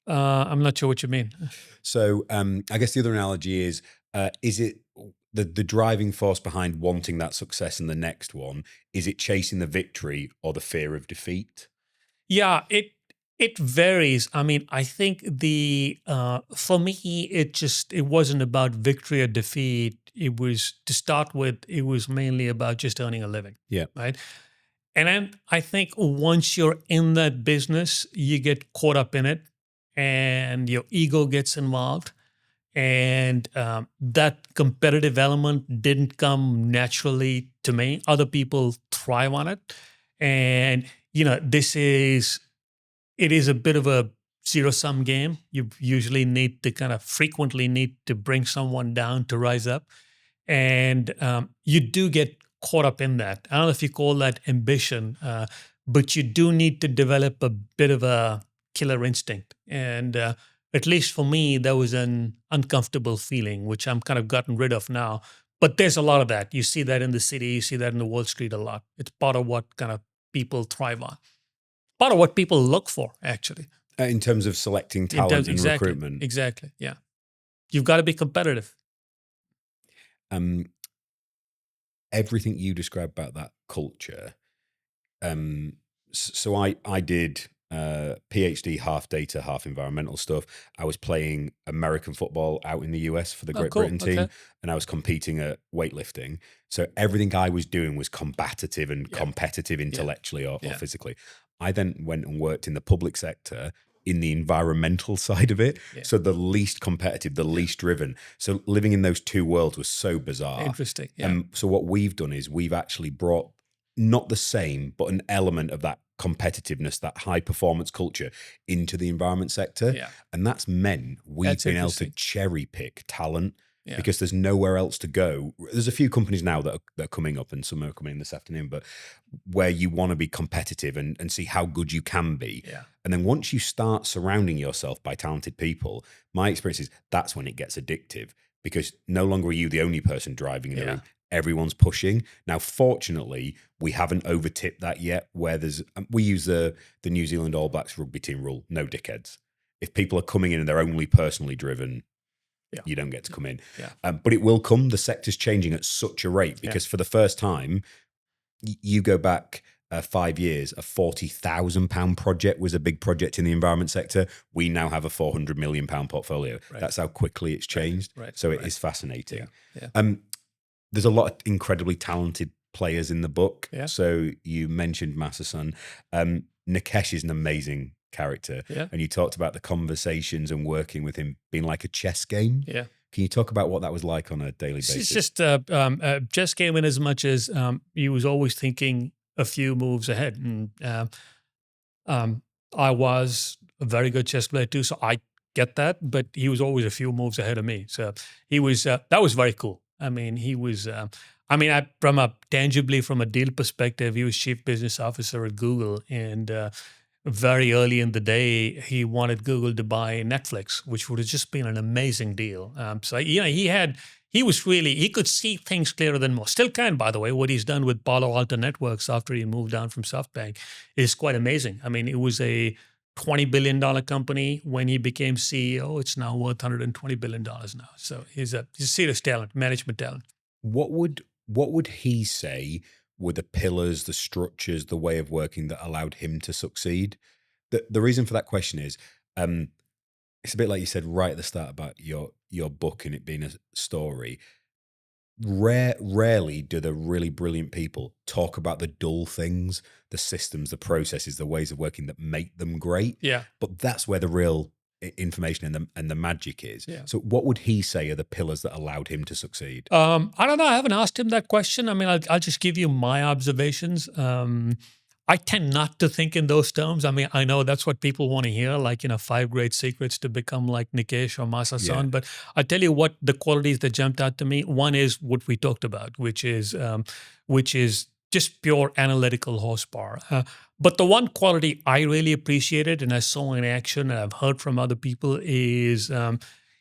I'm not sure what you mean. So I guess the other analogy is it the driving force behind wanting that success in the next one? Is it chasing the victory or the fear of defeat? Yeah, it varies. I mean, I think for me, it wasn't about victory or defeat. It was, to start with, it was mainly about just earning a living. Yeah. Right. And then I think once you're in that business, you get caught up in it, and your ego gets involved, and that competitive element didn't come naturally to me. Other people thrive on it, and it is a bit of a zero sum game. You usually need to frequently need to bring someone down to rise up. And you do get caught up in that. I don't know if you call that ambition, but you do need to develop a bit of a killer instinct. And at least for me, that was an uncomfortable feeling, which I'm kind of gotten rid of now. But there's a lot of that. You see that in the city, you see that in the Wall Street a lot. It's part of what kind of people thrive on, part of what people look for, actually. In terms of selecting talent and Exactly, recruitment. exactly. Yeah. You've got to be competitive. Everything you described about that culture. So I did PhD, half data, half environmental stuff. I was playing American football out in the US for the Great Cool. Britain team, Okay. and I was competing at weightlifting. So everything I was doing was combative and competitive intellectually or physically. I then went and worked in the public sector in the environmental side of it. Yeah. So the least competitive, the least driven. So living in those two worlds was so bizarre. Interesting. Yeah. So what we've done is we've actually brought not the same, but an element of that competitiveness, that high performance culture into the environment sector. Yeah. And that's meant we've been able to cherry pick talent because there's nowhere else to go. There's a few companies now that are coming up, and some are coming in this afternoon, but where you want to be competitive and see how good you can be. Yeah. And then once you start surrounding yourself by talented people, my experience is that's when it gets addictive, because no longer are you the only person driving in the ring. Everyone's pushing. Now, fortunately, we haven't overtipped that yet, where we use the New Zealand All Blacks rugby team rule, no dickheads. If people are coming in and they're only personally driven, you don't get to come in. Yeah. But it will come. The sector's changing at such a rate because for the first time, you go back 5 years, a £40,000 project was a big project in the environment sector. We now have a £400 million portfolio. Right. That's how quickly it's changed. Right. So it is fascinating. Yeah. There's a lot of incredibly talented players in the book. Yeah. So you mentioned Masayoshi Son. Nikesh is an amazing character. Yeah. And you talked about the conversations and working with him being like a chess game. Yeah. Can you talk about what that was like on a daily basis? It's just chess game in as much as he was always thinking a few moves ahead. And I was a very good chess player too, so I get that. But he was always a few moves ahead of me. So he was that was very cool. I mean, he was. From a deal perspective, he was chief business officer at Google, and very early in the day, he wanted Google to buy Netflix, which would have just been an amazing deal. He could see things clearer than most. Still can, by the way. What he's done with Palo Alto Networks after he moved on from SoftBank is quite amazing. I mean, it was a $20 billion company when he became CEO. It's now worth $120 billion now. So he's a serious talent, management talent. What would he say were the pillars, the structures, the way of working that allowed him to succeed? The reason for that question is it's a bit like you said right at the start about your book and it being a story. Rarely do the really brilliant people talk about the dull things, the systems, the processes, the ways of working that make them great. Yeah. But that's where the real information and the magic is. Yeah. So what would he say are the pillars that allowed him to succeed? I don't know. I haven't asked him that question. I mean, I'll just give you my observations. I tend not to think in those terms. I mean, I know that's what people want to hear, like, 5 great secrets to become like Nikesh or Masayoshi Son. But I tell you what, the qualities that jumped out to me, one is what we talked about, which is just pure analytical horsepower. But the one quality I really appreciated and I saw in action and I've heard from other people is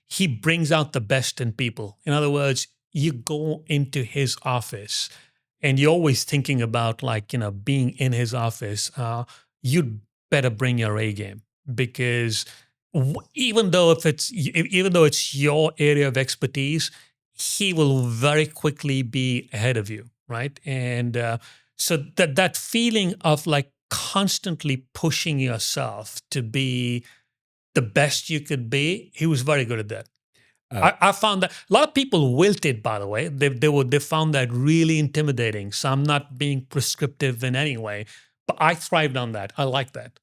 he brings out the best in people. In other words, you go into his office and you're always thinking about, like, being in his office. You'd better bring your A game, because even though it's your area of expertise, he will very quickly be ahead of you, right? And so that feeling of like constantly pushing yourself to be the best you could be, he was very good at that. I found that a lot of people wilted, by the way. They found that really intimidating. So I'm not being prescriptive in any way, but I thrived on that. I like that.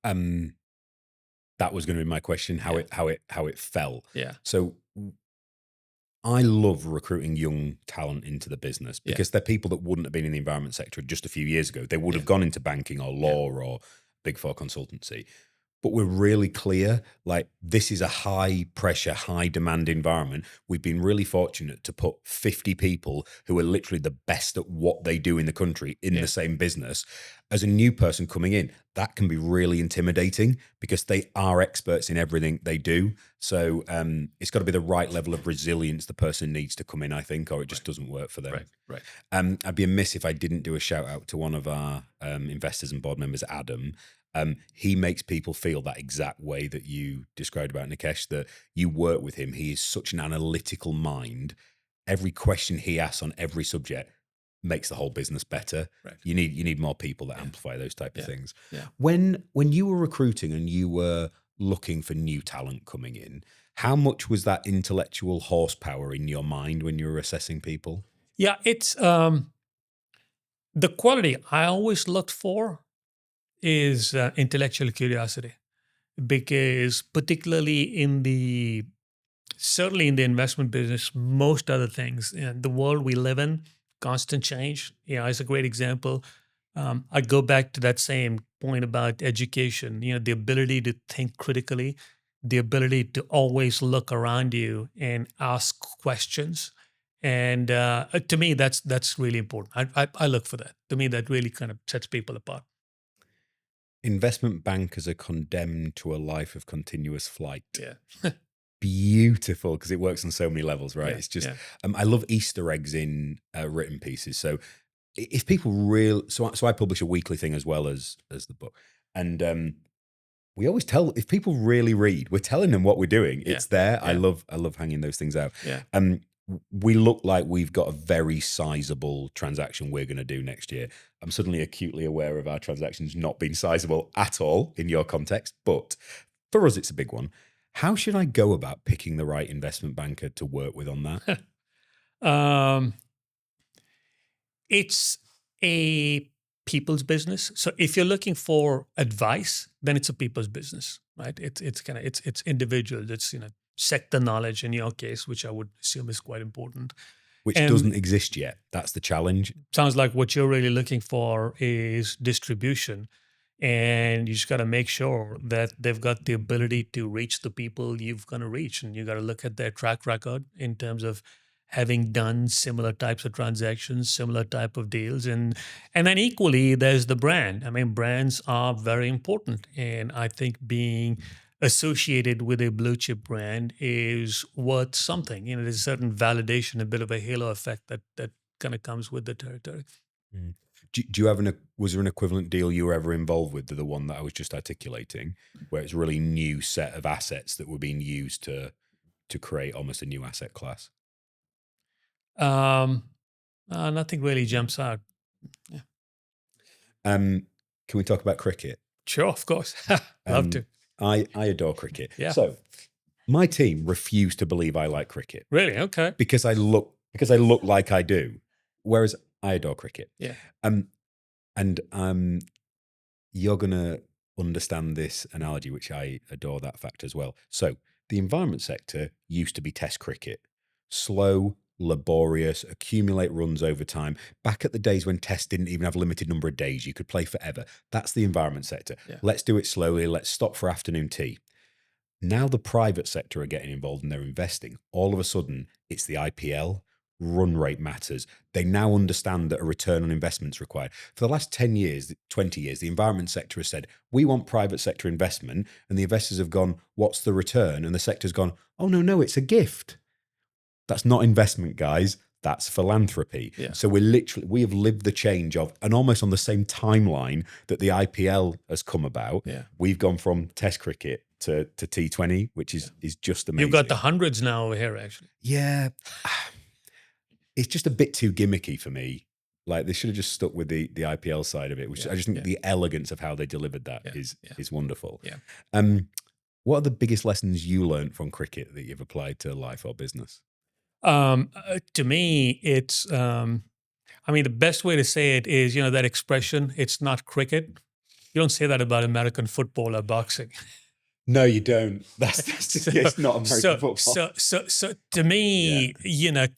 That was going to be my question. How it felt. Yeah. So I love recruiting young talent into the business, because they're people that wouldn't have been in the environment sector just a few years ago. They would have gone into banking or law or Big Four consultancy. But we're really clear, like, this is a high pressure, high demand environment. We've been really fortunate to put 50 people who are literally the best at what they do in the country in the same business. As a new person coming in, that can be really intimidating, because they are experts in everything they do. So it's got to be the right level of resilience the person needs to come in, I think, or it just doesn't work for them. Right. I'd be amiss if I didn't do a shout out to one of our investors and board members, Adam. He makes people feel that exact way that you described about Nikesh, that you work with him. He is such an analytical mind. Every question he asks on every subject makes the whole business better. Right. You need more people that amplify those type of things. Yeah. When you were recruiting and you were looking for new talent coming in, how much was that intellectual horsepower in your mind when you were assessing people? Yeah, it's the quality I always looked for is intellectual curiosity, because particularly certainly in the investment business, most other things, the world we live in, constant change, is a great example. I go back to that same point about education, the ability to think critically, the ability to always look around you and ask questions. And to me, that's really important. I look for that. To me, that really kind of sets people apart. Investment bankers are condemned to a life of continuous flight. Yeah. Beautiful, because it works on so many levels, right? Yeah, It's just, I love Easter eggs in written pieces. So if people really, so I publish a weekly thing as well as the book. And we always tell, if people really read, we're telling them what we're doing. It's there. I love hanging those things out. Yeah. We look like we've got a very sizable transaction we're going to do next year. I'm suddenly acutely aware of our transactions not being sizable at all in your context, but for us, it's a big one. How should I go about picking the right investment banker to work with on that? It's a people's business. So if you're looking for advice, then it's a people's business, right? It's individuals. It's sector knowledge in your case, which I would assume is quite important. Which doesn't exist yet. That's the challenge. Sounds like what you're really looking for is distribution. And you just got to make sure that they've got the ability to reach the people you've going to reach. And you got to look at their track record in terms of having done similar types of transactions, similar type of deals. And then equally, there's the brand. I mean, brands are very important. And I think being associated with a blue chip brand is worth something. There's a certain validation, a bit of a halo effect that kind of comes with the territory. Mm. Do you have was there an equivalent deal you were ever involved with to the one that I was just articulating, where it's a really new set of assets that were being used to create almost a new asset class? Nothing really jumps out. Yeah. Can we talk about cricket? Sure, of course. Love to. I adore cricket. Yeah. So my team refused to believe I like cricket. Really? Okay. Because I look like I do. Whereas I adore cricket. Yeah. And you're gonna understand this analogy, which I adore that fact as well. So the environment sector used to be test cricket. Slow, laborious, accumulate runs over time. Back at the days when tests didn't even have a limited number of days, you could play forever. That's the environment sector. Yeah. Let's do it slowly. Let's stop for afternoon tea. Now the private sector are getting involved and they're investing. All of a sudden, it's the IPL run rate matters. They now understand that a return on investment is required. For the last 10 years, 20 years, the environment sector has said, we want private sector investment. And the investors have gone, what's the return? And the sector's gone, oh, no, it's a gift. That's not investment, guys. That's philanthropy. Yeah. So we have lived the change of, and almost on the same timeline that the IPL has come about, we've gone from Test cricket to T20, which is just amazing. You've got the hundreds now over here, actually. Yeah. It's just a bit too gimmicky for me. Like, they should have just stuck with the IPL side of it, which I just think the elegance of how they delivered that is wonderful. Yeah. What are the biggest lessons you learned from cricket that you've applied to life or business? To me, it's, the best way to say it is, that expression, it's not cricket. You don't say that about American football or boxing. No, you don't. It's not American football. So to me,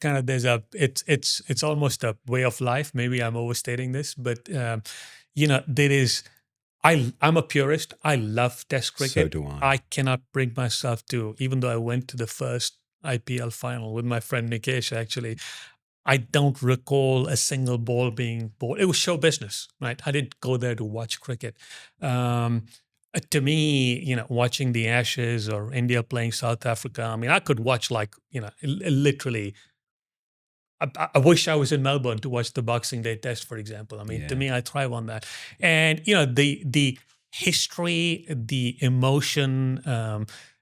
kind of it's almost a way of life. Maybe I'm overstating this, but there is, I'm a purist. I love Test cricket. So do I. I cannot bring myself to, even though I went to the first IPL final with my friend Nikesh, actually, I don't recall a single ball being bowled. It was show business, right? I didn't go there to watch cricket. To me, watching the Ashes or India playing South Africa, I could watch literally. I wish I was in Melbourne to watch the Boxing Day Test, for example. To me, I thrive on that. And, the history, the emotion,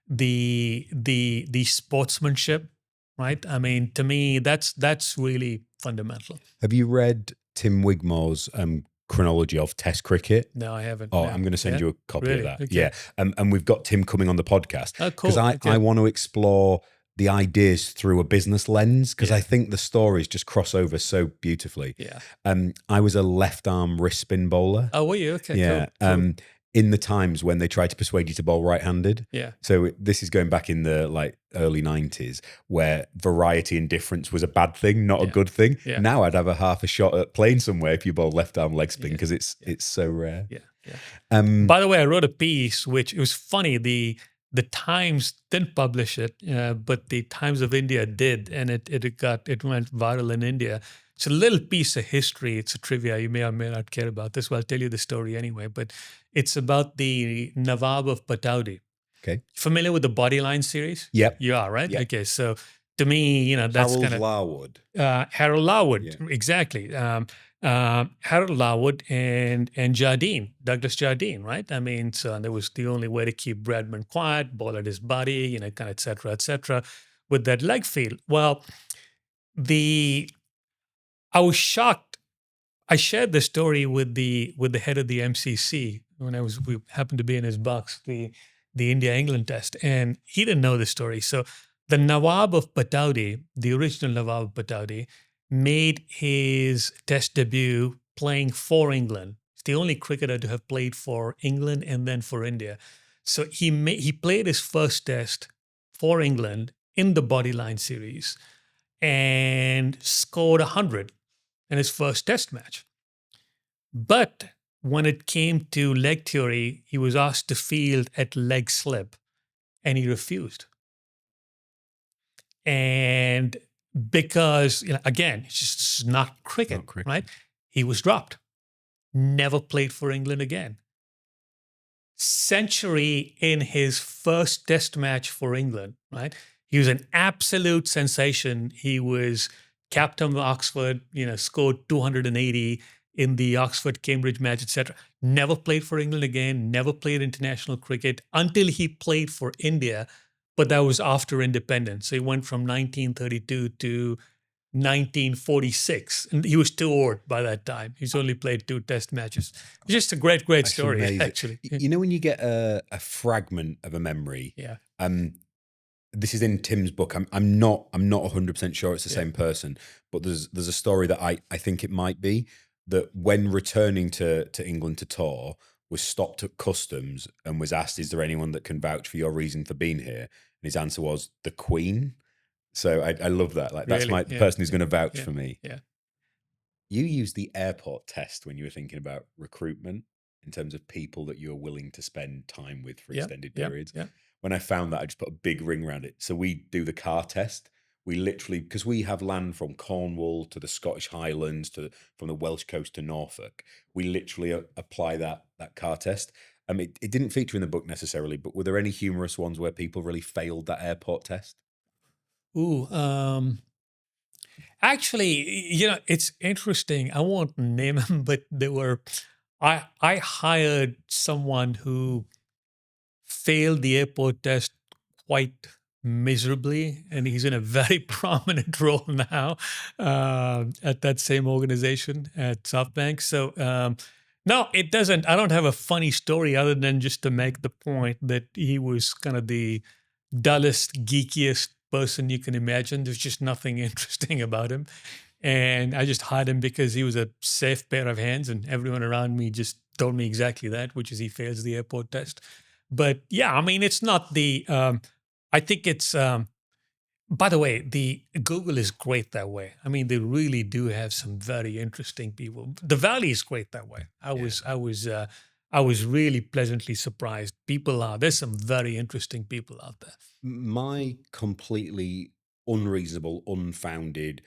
the sportsmanship, right? To me, that's really fundamental. Have you read Tim Wigmore's chronology of Test cricket? No, I haven't. Oh, no. I'm going to send you a copy of that. Okay. Yeah. And we've got Tim coming on the podcast. Oh, cool. Because I want to explore the ideas through a business lens, because I think the stories just cross over so beautifully. Yeah. I was a left arm wrist spin bowler. Oh, were you? Okay. Yeah. Cool. In the times when they tried to persuade you to bowl right-handed. Yeah. So this is going back in the early 90s, where variety and difference was a bad thing, not a good thing. Yeah. Now I'd have a half a shot at playing somewhere if you bowl left arm leg spin, because it's so rare. Yeah. By the way, I wrote a piece which, it was funny, the Times didn't publish it, but the Times of India did, and it went viral in India. It's a little piece of history. It's a trivia. You may or may not care about this. Well, I'll tell you the story anyway. But it's about the Nawab of Pataudi. Okay. Familiar with the Bodyline series? Yep. You are, right? Yep. Okay. So to me, that's Harold kind of Larwood. Harold Larwood, exactly. Harold Larwood and Jardine, Douglas Jardine, right? So there was the only way to keep Bradman quiet, ball at his body, kind of et cetera, with that leg field. Well, I was shocked. I shared the story with the head of the MCC when we happened to be in his box, the India-England test, and he didn't know the story. So the Nawab of Pataudi, the original Nawab of Pataudi, made his test debut playing for England. He's the only cricketer to have played for England and then for India. So he played his first test for England in the Bodyline series and scored 100 in his first test match. But when it came to leg theory, he was asked to field at leg slip, and he refused. And because, again, it's just not cricket, right? He was dropped. Never played for England again. Century in his first test match for England, right? He was an absolute sensation. He was captain of Oxford, scored 280 in the Oxford-Cambridge match, etc. Never played for England again, never played international cricket until he played for India, but that was after independence. So he went from 1932 to 1946, and he was too old by that time. He's only played 2 test matches. It's just a great story, amazing. Actually. When you get a fragment of a memory, this is in Tim's book. I'm not 100% sure it's the same person, but there's a story that I think it might be, that when returning to England to tour, was stopped at customs and was asked, is there anyone that can vouch for your reason for being here? And his answer was the Queen. So I love that. That's the person who's going to vouch for me. Yeah. You used the airport test when you were thinking about recruitment in terms of people that you're willing to spend time with for extended periods. Yeah. When I found that, I just put a big ring around it. So we do the car test. We literally, because we have land from Cornwall to the Scottish Highlands to from the Welsh coast to Norfolk, we literally apply that car test. It didn't feature in the book necessarily, but were there any humorous ones where people really failed that airport test? Ooh, actually, it's interesting. I won't name him, but there were. I hired someone who failed the airport test quite miserably, and he's in a very prominent role now at that same organization at SoftBank. So no, it doesn't. I don't have a funny story other than just to make the point that he was kind of the dullest, geekiest person you can imagine. There's just nothing interesting about him. And I just hired him because he was a safe pair of hands, and everyone around me just told me exactly that, which is he fails the airport test. But yeah, I mean, it's not the. I think it's. By the way, the Google is great that way. I mean, they really do have some very interesting people. The Valley is great that way. Yeah. I was really pleasantly surprised. There's some very interesting people out there. My completely unreasonable, unfounded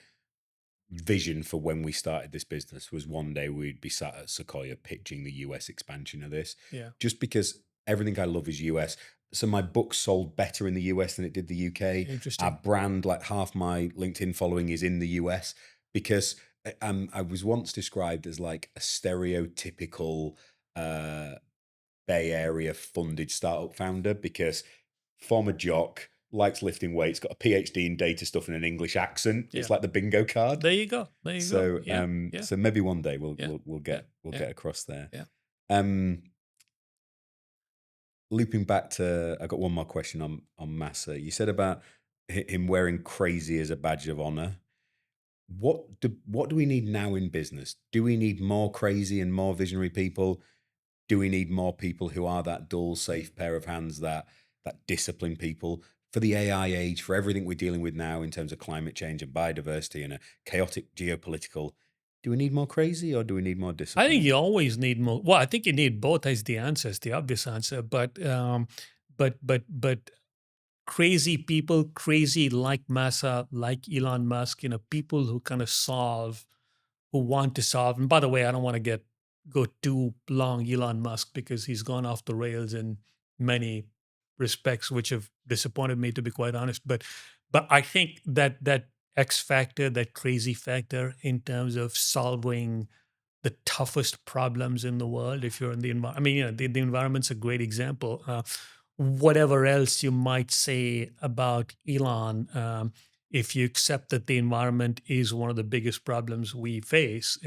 vision for when we started this business was one day we'd be sat at Sequoia pitching the US expansion of this, Yeah, just because everything I love is US. So my book sold better in the US than it did the UK. Our interesting. brand, like half my LinkedIn following is in the US because I was once described as like a stereotypical uh, Bay Area funded startup founder because former jock, likes lifting weights, got a PhD in data stuff and an English accent. It's Yeah, like the bingo card. there you go. There you go. So Yeah, yeah, so maybe one day yeah, we'll yeah, yeah, get across there. yeah. Um Looping back to, I got one more question on Massa. You said about him wearing crazy as a badge of honor. What do we need now in business? Do we need more crazy and more visionary people? Do we need more people who are that dull, safe pair of hands, that disciplined people for the AI age, for everything we're dealing with now in terms of climate change and biodiversity and a chaotic geopolitical? Do we need more crazy or do we need more I think discipline? you always need more. Well, I think you need both as the answer, as the obvious answer. But crazy people, crazy like Massa, like Elon Musk, people who kind of who want to solve. And by the way, I don't want to go too long Elon Musk because he's gone off the rails in many respects, which have disappointed me, to be quite honest. But I think that X factor, that crazy factor, in terms of solving the toughest problems in the world. If you're in the environment, I mean, the environment's a great example. Whatever else you might say about Elon, if you accept that the environment is one of the biggest problems we face,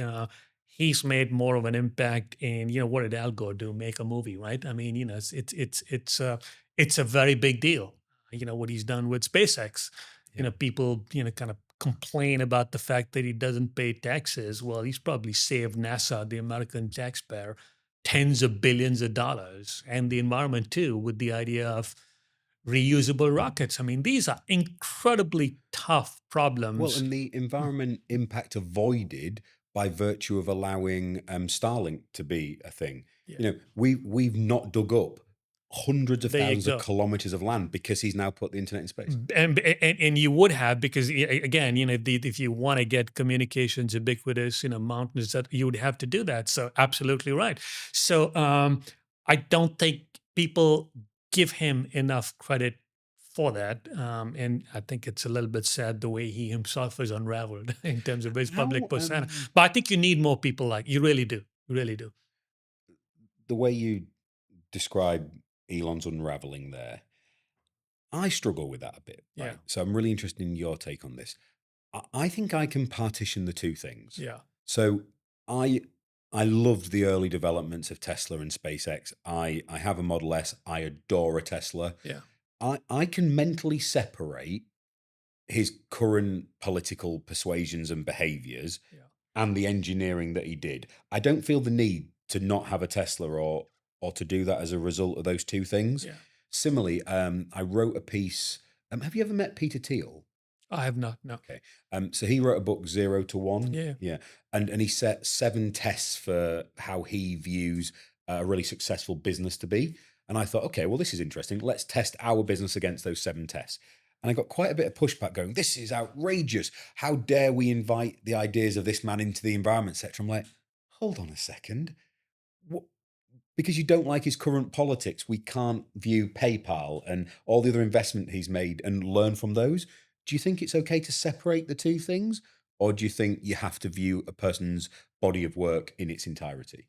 he's made more of an impact. In, what did Al Gore do? Make a movie, right? I mean, it's a very big deal. What he's done with SpaceX. Yeah. People kind of complain about the fact that he doesn't pay taxes. Well, he's probably saved NASA, the American taxpayer, tens of billions of dollars, and the environment too, with the idea of reusable rockets. I mean, these are incredibly tough Well, problems. and the environment impact avoided by virtue of allowing Starlink to be a thing. Yeah. We've not dug up hundreds of There you thousands of go. kilometers of land because he's now put the internet in space. And you would have, because again, if you want to get communications ubiquitous, mountains, that you would have to do that. So absolutely right. So I don't think people give him enough credit for that, and I think it's a little bit sad the way he himself is unraveled in terms of his public How persona. But I think you need more people like you. Really do. You really do. the way you describe Elon's unraveling there, I struggle with that a bit, Yeah. right? So I'm really interested in your take on this. I think I can partition the two things. Yeah. So I I loved the early developments of Tesla and SpaceX. I have a Model S. I adore a Tesla. Yeah. I can mentally separate his current political persuasions and behaviors Yeah. and the engineering that he did. I don't feel the need to not have a Tesla or to do that as a result of those two things. Yeah. Similarly, I wrote a piece. Have you ever met Peter Thiel? I have not. No. Okay. So he wrote a book, Zero to One. Yeah. Yeah. And he set 7 tests for how he views a really successful business to be. And I thought, okay, well, this is interesting. Let's test our business against those 7 tests. And I got quite a bit of pushback going, this is outrageous. How dare we invite the ideas of this man into the environment sector? I'm like, hold on a second. What? Because you don't like his current politics, we can't view PayPal and all the other investment he's made and learn from those. Do you think it's okay to separate the two things? Or do you think you have to view a person's body of work in its entirety?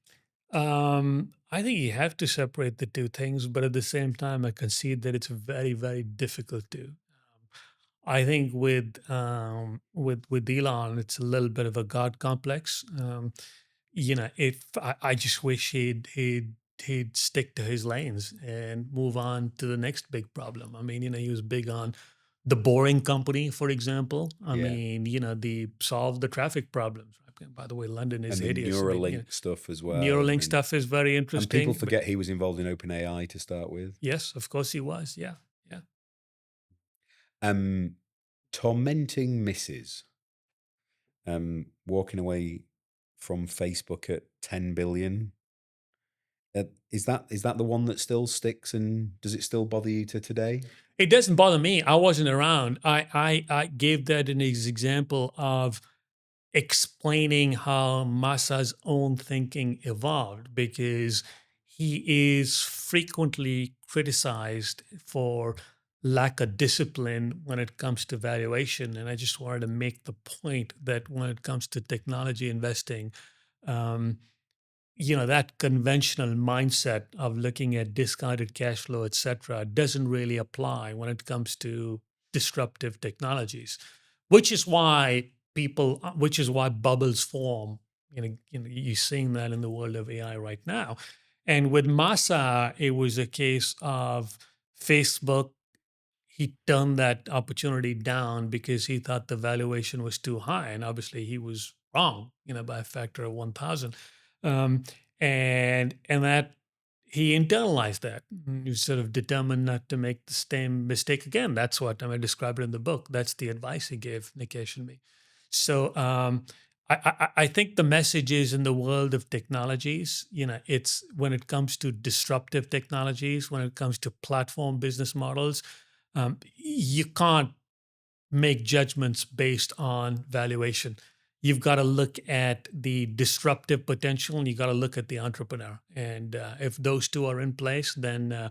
I think you have to separate the two things, but at the same time, I concede that it's very, very difficult to. I think with Elon, it's a little bit of a god complex. If I just wish he'd stick to his lanes and move on to the next big problem. I mean, he was big on the boring company, for example. I Yeah. mean, the solve the traffic problems. Right? By the way, London is And the hideous. I mean, Neuralink stuff as well. Neuralink stuff is very And people interesting. But forget he was involved in OpenAI to start with. yes, of course he was. Yeah, yeah. Um, Tormenting misses. Walking away from Facebook at 10 billion. Is that the one that still sticks, and does it still bother you to today? It doesn't bother me. I wasn't around. I gave that an example of explaining how Masa's own thinking evolved because he is frequently criticized for lack of discipline when it comes to valuation. And I just wanted to make the point that when it comes to technology investing, um, that conventional mindset of looking at discounted cash flow, et cetera, doesn't really apply when it comes to disruptive technologies, which is why bubbles form. You're seeing that in the world of AI right now. And with Masa, it was a case of Facebook. He turned that opportunity down because he thought the valuation was too high, and obviously he was wrong, by a factor of 1,000. Um, and that he internalized that. He sort of determined not to make the same mistake again. That's what I describe it in the book. That's the advice he gave Nikesh and me. So I think the message is in the world of technologies, it's when it comes to disruptive technologies, when it comes to platform business models, you can't make judgments based on valuation. You've got to look at the disruptive potential and you got to look at the entrepreneur. And if those two are in place, then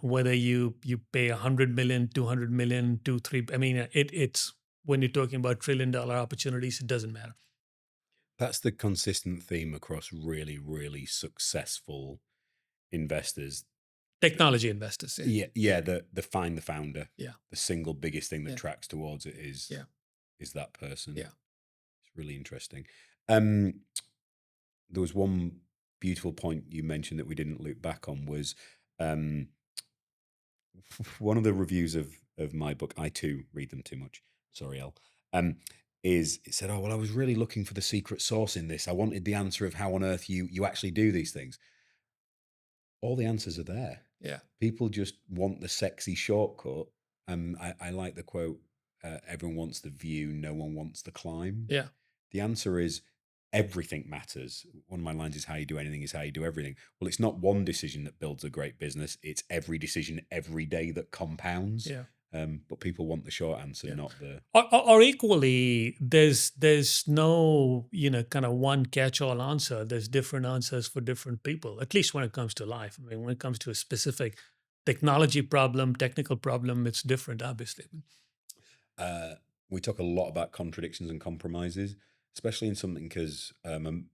whether you pay 100 million, 200 million, 2, 3. I mean, it's when you're talking about $1 trillion opportunities, it doesn't matter. That's the consistent theme across really, really successful investors. Technology investors, yeah, Yeah. The find the founder. yeah, The single biggest thing that yeah, tracks towards it is yeah, that person. yeah. It's really interesting. Um, there was one beautiful point you mentioned that we didn't look back on was um, one of the reviews of my book. I too read them too much. Sorry, El. Is it said, "Oh well, I was really looking for the secret sauce in this. I wanted the answer of how on earth you actually do these things." All the answers are there. Yeah. People just want the sexy shortcut. I like the quote, everyone wants the view, no one wants the climb. Yeah. The answer is everything matters. One of my lines is how you do anything is how you do everything. Well, it's not one decision that builds a great business. It's every decision every day that compounds. Yeah. But people want the short answer, Yeah. not the... Or equally, there's no kind of one catch-all answer. There's different answers for different people. At least when it comes to life. I mean, when it comes to a specific technology problem, technical problem, it's different, obviously. We talk a lot about contradictions and compromises, especially in something as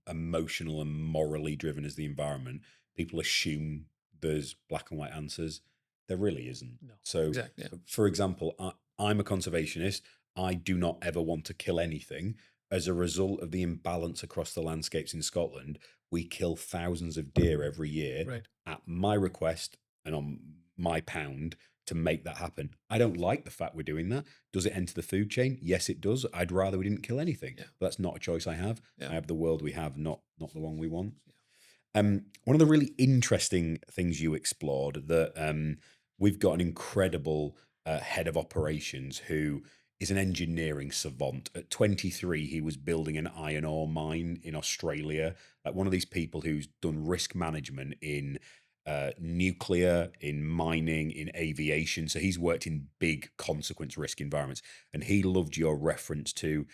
emotional and morally driven as the environment. People assume there's black and white answers. There really isn't. No, So, exactly. Yeah. for example, I'm a conservationist. I do not ever want to kill anything. As a result of the imbalance across the landscapes in Scotland, we kill thousands of deer every year Right. at my request and on my pound to make that happen. I don't like the fact we're doing that. Does it enter the food chain? Yes, it does. I'd rather we didn't kill anything. Yeah. But that's not a choice I have. Yeah. I have the world we have, not the one we want. Yeah. One of the really interesting things you explored that we've got an incredible head of operations who is an engineering savant. At 23, he was building an iron ore mine in Australia, like one of these people who's done risk management in nuclear, in mining, in aviation. So he's worked in big consequence risk environments. And he loved your reference to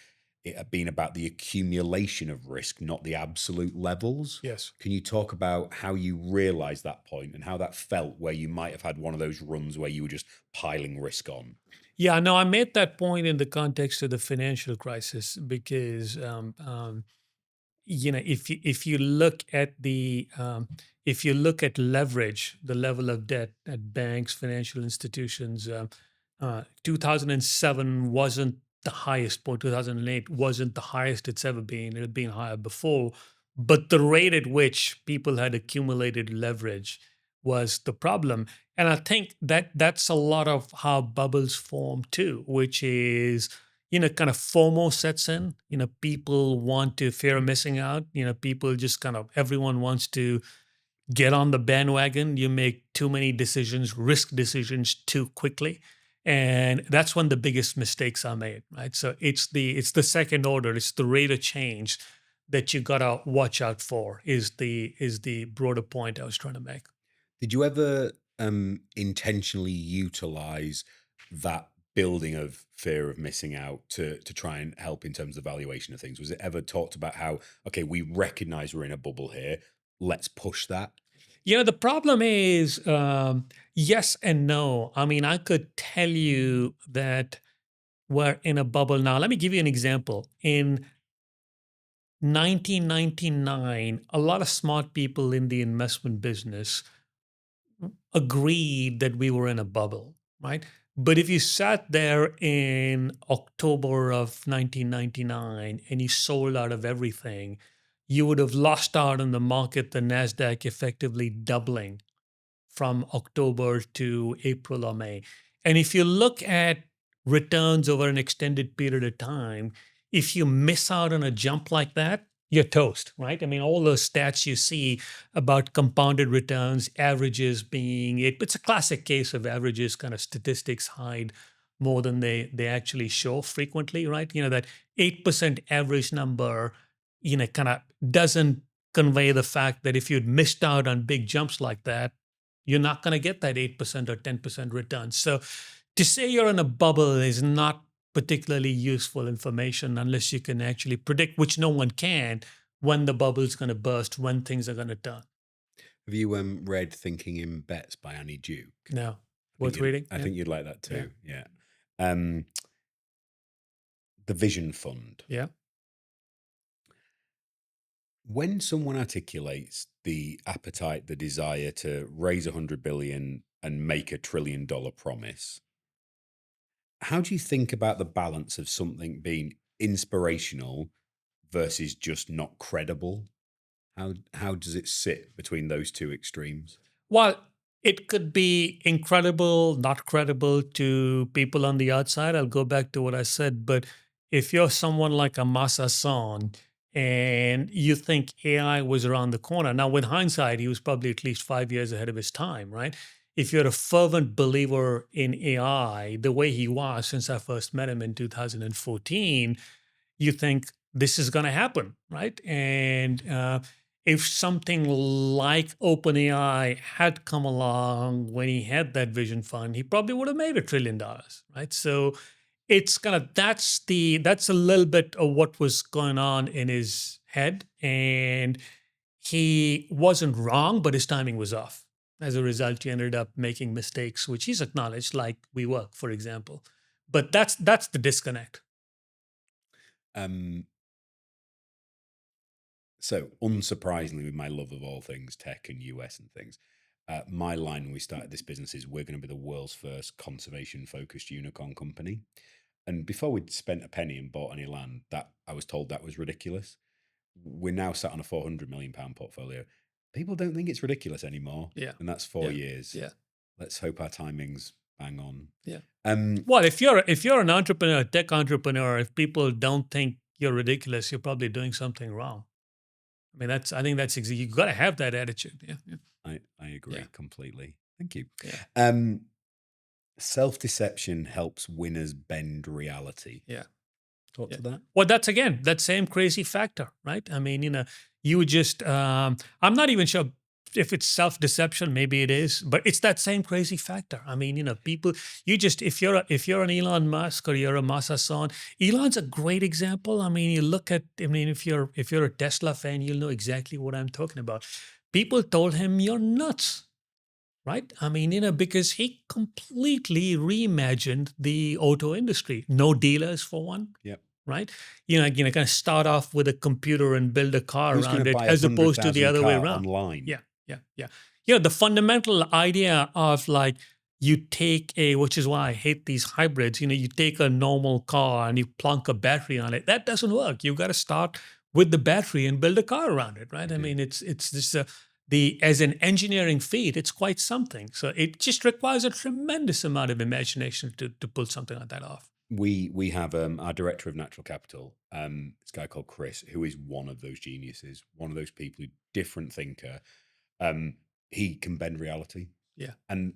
it being about the accumulation of risk, not the absolute levels. Yes. Can you talk about how you realized that point and how that felt, where you might have had one of those runs where you were just piling risk on? Yeah, no, I made that point in the context of the financial crisis because if you look at the if you look at leverage, the level of debt at banks, financial institutions, 2007 wasn't the highest point. 2008 wasn't the highest it's ever been. It had been higher before, but the rate at which people had accumulated leverage was the problem. And I think that that's a lot of how bubbles form too, which is kind of FOMO sets in. People want to fear of missing out. People just kind of, everyone wants to get on the bandwagon. You make too many decisions, risk decisions too quickly. And that's when the biggest mistakes are made, right? So it's the second order, it's the rate of change that you gotta watch out for is the broader point I was trying to make. Did you ever intentionally utilize that building of fear of missing out to try and help in terms of valuation of things? Was it ever talked about how, okay, we recognize we're in a bubble here, let's push that? The problem is yes and no. I mean, I could tell you that we're in a bubble now. Let me give you an example. In 1999, a lot of smart people in the investment business agreed that we were in a bubble, right? But if you sat there in October of 1999 and you sold out of everything, you would have lost out on the market, the NASDAQ effectively doubling from October to April or May. And if you look at returns over an extended period of time, if you miss out on a jump like that, you're toast, right? I mean, all those stats you see about compounded returns, averages being it's a classic case of averages kind of statistics hide more than they actually show frequently, right? That 8% average number, kind of doesn't convey the fact that if you'd missed out on big jumps like that, you're not going to get that 8% or 10% return. So to say you're in a bubble is not particularly useful information unless you can actually predict, which no one can, when the bubble is going to burst, when things are going to turn. Have you read Thinking in Bets by Annie Duke? No. Worth reading? I think you'd like that too. Yeah. The Vision Fund. Yeah. When someone articulates the appetite, the desire to raise 100 billion and make $1 trillion promise, how do you think about the balance of something being inspirational versus just not credible? How does it sit between those two extremes? Well, it could be incredible, not credible to people on the outside. I'll go back to what I said. But if you're someone like a Masayoshi Son and you think AI was around the corner, now with hindsight, he was probably at least 5 years ahead of his time, right? If you're a fervent believer in AI, the way he was since I first met him in 2014, you think this is going to happen, right? And if something like OpenAI had come along when he had that vision fund, he probably would have made $1 trillion, right? So it's kind of that's a little bit of what was going on in his head, and he wasn't wrong, but his timing was off. As a result, he ended up making mistakes, which he's acknowledged, like WeWork, for example. But that's the disconnect. So, unsurprisingly, with my love of all things tech and US and things, my line when we started this business is we're going to be the world's first conservation-focused unicorn company. And before we'd spent a penny and bought any land, that I was told that was ridiculous. We're now sat on a £400 million portfolio. People don't think it's ridiculous anymore. Yeah. And that's 4 years. Yeah. Let's hope our timing's bang on. Yeah. Well, if you're an entrepreneur, tech entrepreneur, if people don't think you're ridiculous, you're probably doing something wrong. I mean, I think that's you got to have that attitude. Yeah. I agree completely. Thank you. Yeah. Self-deception helps winners bend reality. Yeah. Talk to that. Well, that's again that same crazy factor, right? I mean, you just I'm not even sure if it's self-deception, maybe it is, but it's that same crazy factor. I mean, people, if you're an Elon Musk or you're a Masayoshi Son, Elon's a great example. I mean, if you're a Tesla fan, you'll know exactly what I'm talking about. People told him you're nuts. Right? I mean, because he completely reimagined the auto industry. No dealers for one. Yep. Right? Kind of start off with a computer and build a car Who's around gonna it, buy as opposed to the 100,000 other way car around. online? Yeah. The fundamental idea of like you take which is why I hate these hybrids. You take a normal car and you plunk a battery on it. That doesn't work. You've got to start with the battery and build a car around it, right? I mean, it's just as an engineering feat, it's quite something. So it just requires a tremendous amount of imagination to pull something like that off. We have our director of natural capital, this guy called Chris, who is one of those geniuses, one of those people, different thinker. He can bend reality. Yeah. And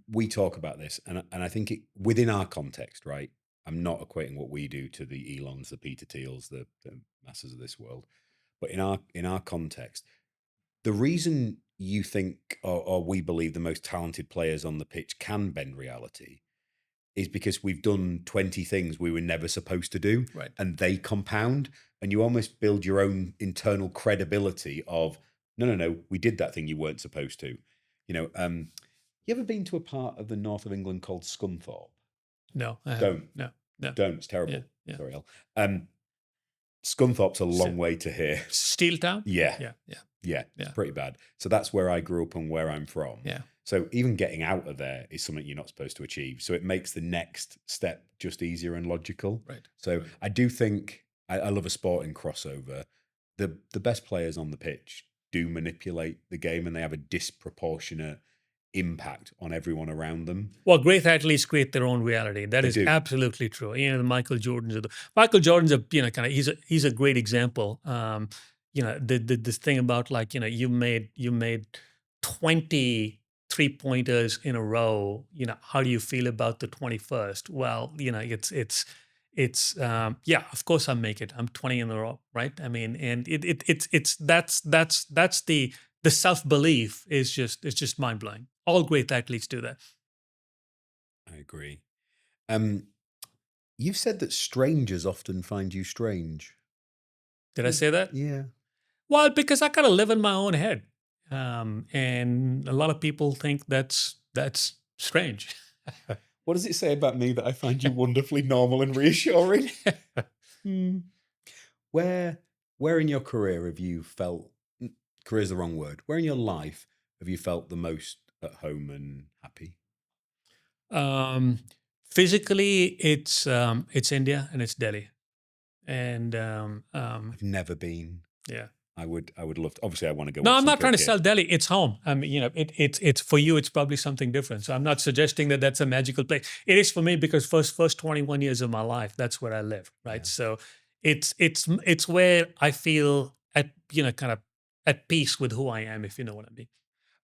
we talk about this, and I think within our context, right? I'm not equating what we do to the Elons, the Peter Thiels, the masses of this world, but in our context, the reason you think or we believe the most talented players on the pitch can bend reality is because we've done 20 things we were never supposed to do, right? And they compound, and you almost build your own internal credibility of no, we did that thing you weren't supposed to. You ever been to a part of the north of England called Scunthorpe? No, I don't. No. Don't. It's terrible. Yeah. Sorry, Al. Scunthorpe's a long way to here. Steel Town? Yeah. It's pretty bad. So that's where I grew up and where I'm from. Yeah. So even getting out of there is something you're not supposed to achieve. So it makes the next step just easier and logical. Right. So I do think I love a sporting crossover. The best players on the pitch do manipulate the game, and they have a disproportionate impact on everyone around them. Well, great athletes create their own reality. That is absolutely true. The Michael Jordan's he's a great example. This thing about like, you made 20 3-pointers in a row. How do you feel about the 21st? Well, it's of course I make it. I'm 20 in a row, right? I mean, and that's the self-belief is just mind-blowing. All great athletes do that. I agree. You've said that strangers often find you strange. Did I say that? Yeah. Well, because I kind of live in my own head. And a lot of people think that's strange. What does it say about me that I find you wonderfully normal and reassuring? Where in your career have you felt, career is the wrong word, where in your life have you felt the most at home and happy? Physically, it's India and it's Delhi. And I've never been. Yeah. I would love to. Obviously, I want to go. No, I'm not trying to sell Delhi. It's home. I mean, it's for you. It's probably something different. So I'm not suggesting that that's a magical place. It is for me because first 21 years of my life, that's where I live, right? Yeah. So it's where I feel kind of at peace with who I am, if you know what I mean.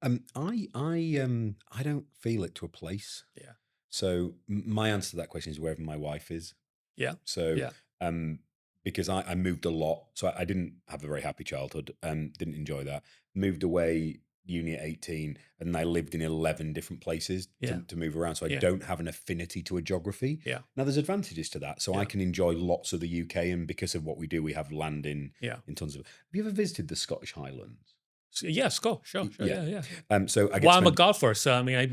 I don't feel it to a place. Yeah. So my answer to that question is wherever my wife is. Yeah. So because I moved a lot, so I didn't have a very happy childhood. Didn't enjoy that. Moved away uni at 18, and I lived in 11 different places to move around. So I don't have an affinity to a geography. Yeah. Now there's advantages to that. So I can enjoy lots of the UK, and because of what we do, we have land in tons of. Have you ever visited the Scottish Highlands? Yes, go. Sure. Yeah. So I'm a golfer, so I mean, I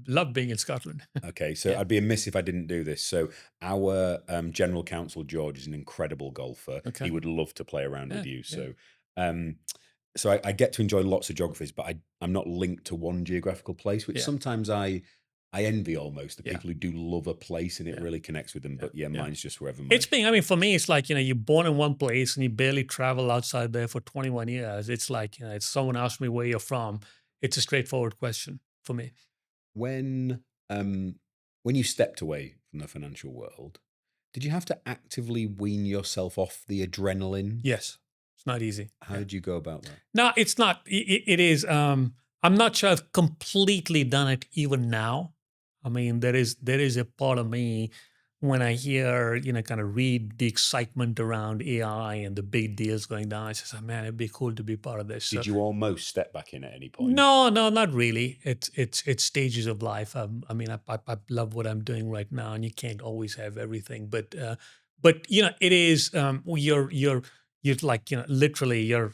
love being in Scotland. Okay, so I'd be amiss if I didn't do this. So our general counsel George is an incredible golfer. Okay. He would love to play around with you. So, so I get to enjoy lots of geographies, but I'm not linked to one geographical place, which sometimes I envy almost the people who do love a place and it really connects with them. But mine's just wherever. For me, it's like, you're born in one place and you barely travel outside there for 21 years. It's like, it's someone asked me where you're from. It's a straightforward question for me. When you stepped away from the financial world, did you have to actively wean yourself off the adrenaline? Yes. It's not easy. How did you go about that? No, it's not. It is. I'm not sure I've completely done it even now. I mean, there is a part of me when I hear, kind of read the excitement around AI and the big deals going down, I just say, man, it'd be cool to be part of this. So Did you almost step back in at any point? no, no, not really. It's stages of life. I mean, I love what I'm doing right now, and you can't always have everything. But it is you're like literally you're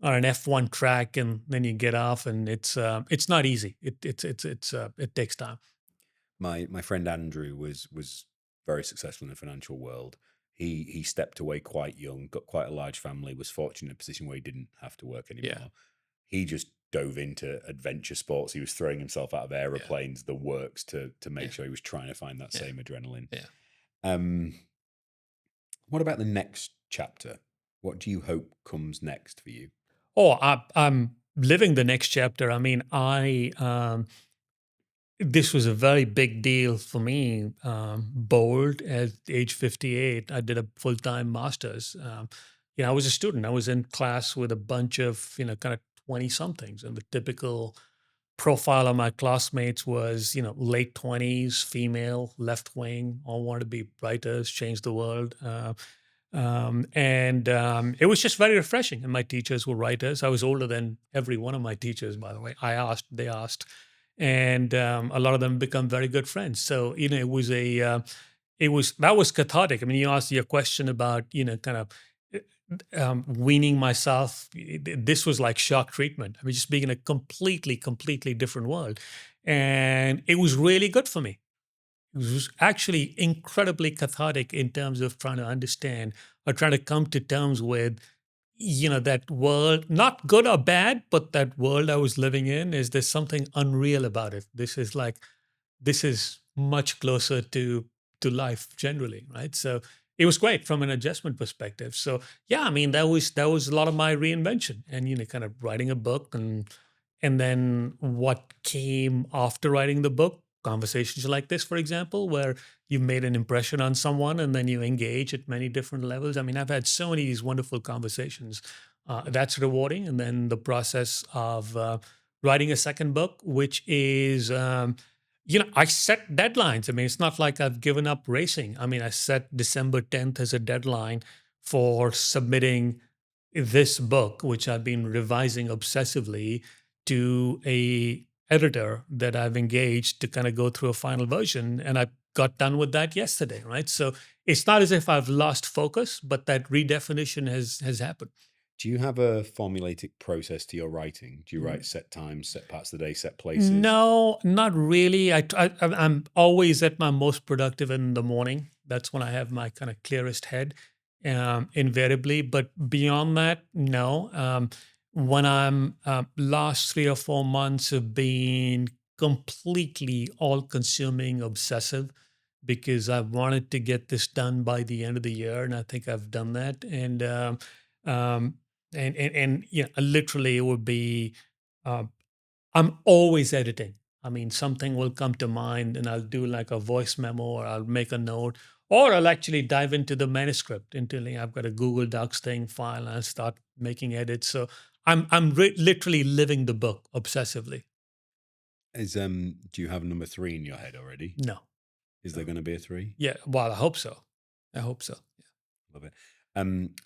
on an F1 track, and then you get off, and it's not easy. It takes time. My friend Andrew was very successful in the financial world. He stepped away quite young, got quite a large family, was fortunate in a position where he didn't have to work anymore. Yeah, He just dove into adventure sports. He was throwing himself out of yeah, aeroplanes, the works to make yeah, sure he was trying to find that yeah, same adrenaline. yeah. Um, what about the next chapter? What do you hope comes next for you? Oh, I'm living the next chapter. I mean, this was a very big deal for me. Bold at age 58, I did a full time master's. I was a student. I was in class with a bunch of kind of 20 somethings, and the typical profile of my classmates was late 20s, female, left wing, all wanted to be writers, change the world. And it was just very refreshing. And my teachers were writers. I was older than every one of my teachers, by the way. I asked, they asked, and a lot of them become very good friends. So that was cathartic. I mean, you asked your question about kind of weaning myself. This was like shock treatment. I mean, just being in a completely different world, and it was really good for me. It was actually incredibly cathartic in terms of trying to understand or trying to come to terms with, that world, not good or bad, but that world I was living in. Is there something unreal about it? This is much closer to life generally, right? So it was great from an adjustment perspective. So yeah, I mean that was a lot of my reinvention, and kind of writing a book, and then what came after writing the book, conversations like this, for example, where you've made an impression on someone and then you engage at many different levels. I mean, I've had so many of these wonderful conversations. That's rewarding. And then the process of writing a second book, which is I set deadlines. I mean, it's not like I've given up racing. I mean, I set December 10th as a deadline for submitting this book, which I've been revising obsessively, to a editor that I've engaged to kind of go through a final version. And I got done with that yesterday, right? So it's not as if I've lost focus, but that redefinition has happened. Do you have a formulaic process to your writing? Do you write set times, set parts of the day, set places? No, not really. I'm always at my most productive in the morning. That's when I have my kind of clearest head, invariably. But beyond that, no. When I'm last 3 or 4 months have been completely all-consuming, obsessive, because I wanted to get this done by the end of the year, and I think I've done that. Um, literally, it would be. Uh, I'm always editing. I mean, something will come to mind and I'll do like a voice memo, or I'll make a note, or I'll actually dive into the manuscript until I've got a Google Docs thing file and I'll start making edits. So I'm literally living the book obsessively. Do you have number 3 in your head already? No. Is there going to be a 3? Yeah. Well, I hope so. I hope so. Yeah. Love it.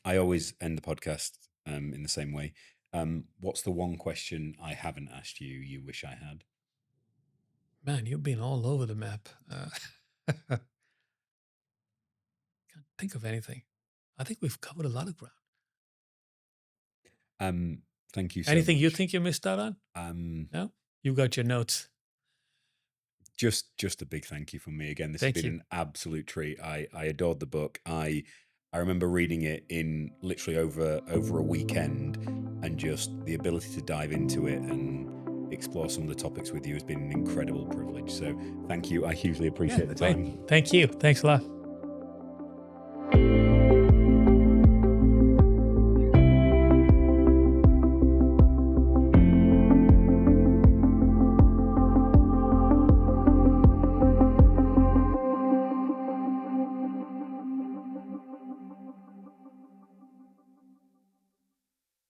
I always end the podcast in the same way. What's the one question I haven't asked you wish I had? Man, you've been all over the map. Can't think of anything. I think we've covered a lot of ground. Thank you so Anything much. you think you missed out on? No? You've got your notes. Just a big thank you from me again. This Thank has been you. an absolute treat. I adored the book. I remember reading it in literally over a weekend, and just the ability to dive into it and explore some of the topics with you has been an incredible privilege. So thank you. I hugely appreciate the time. Great. Thank you. Thanks a lot.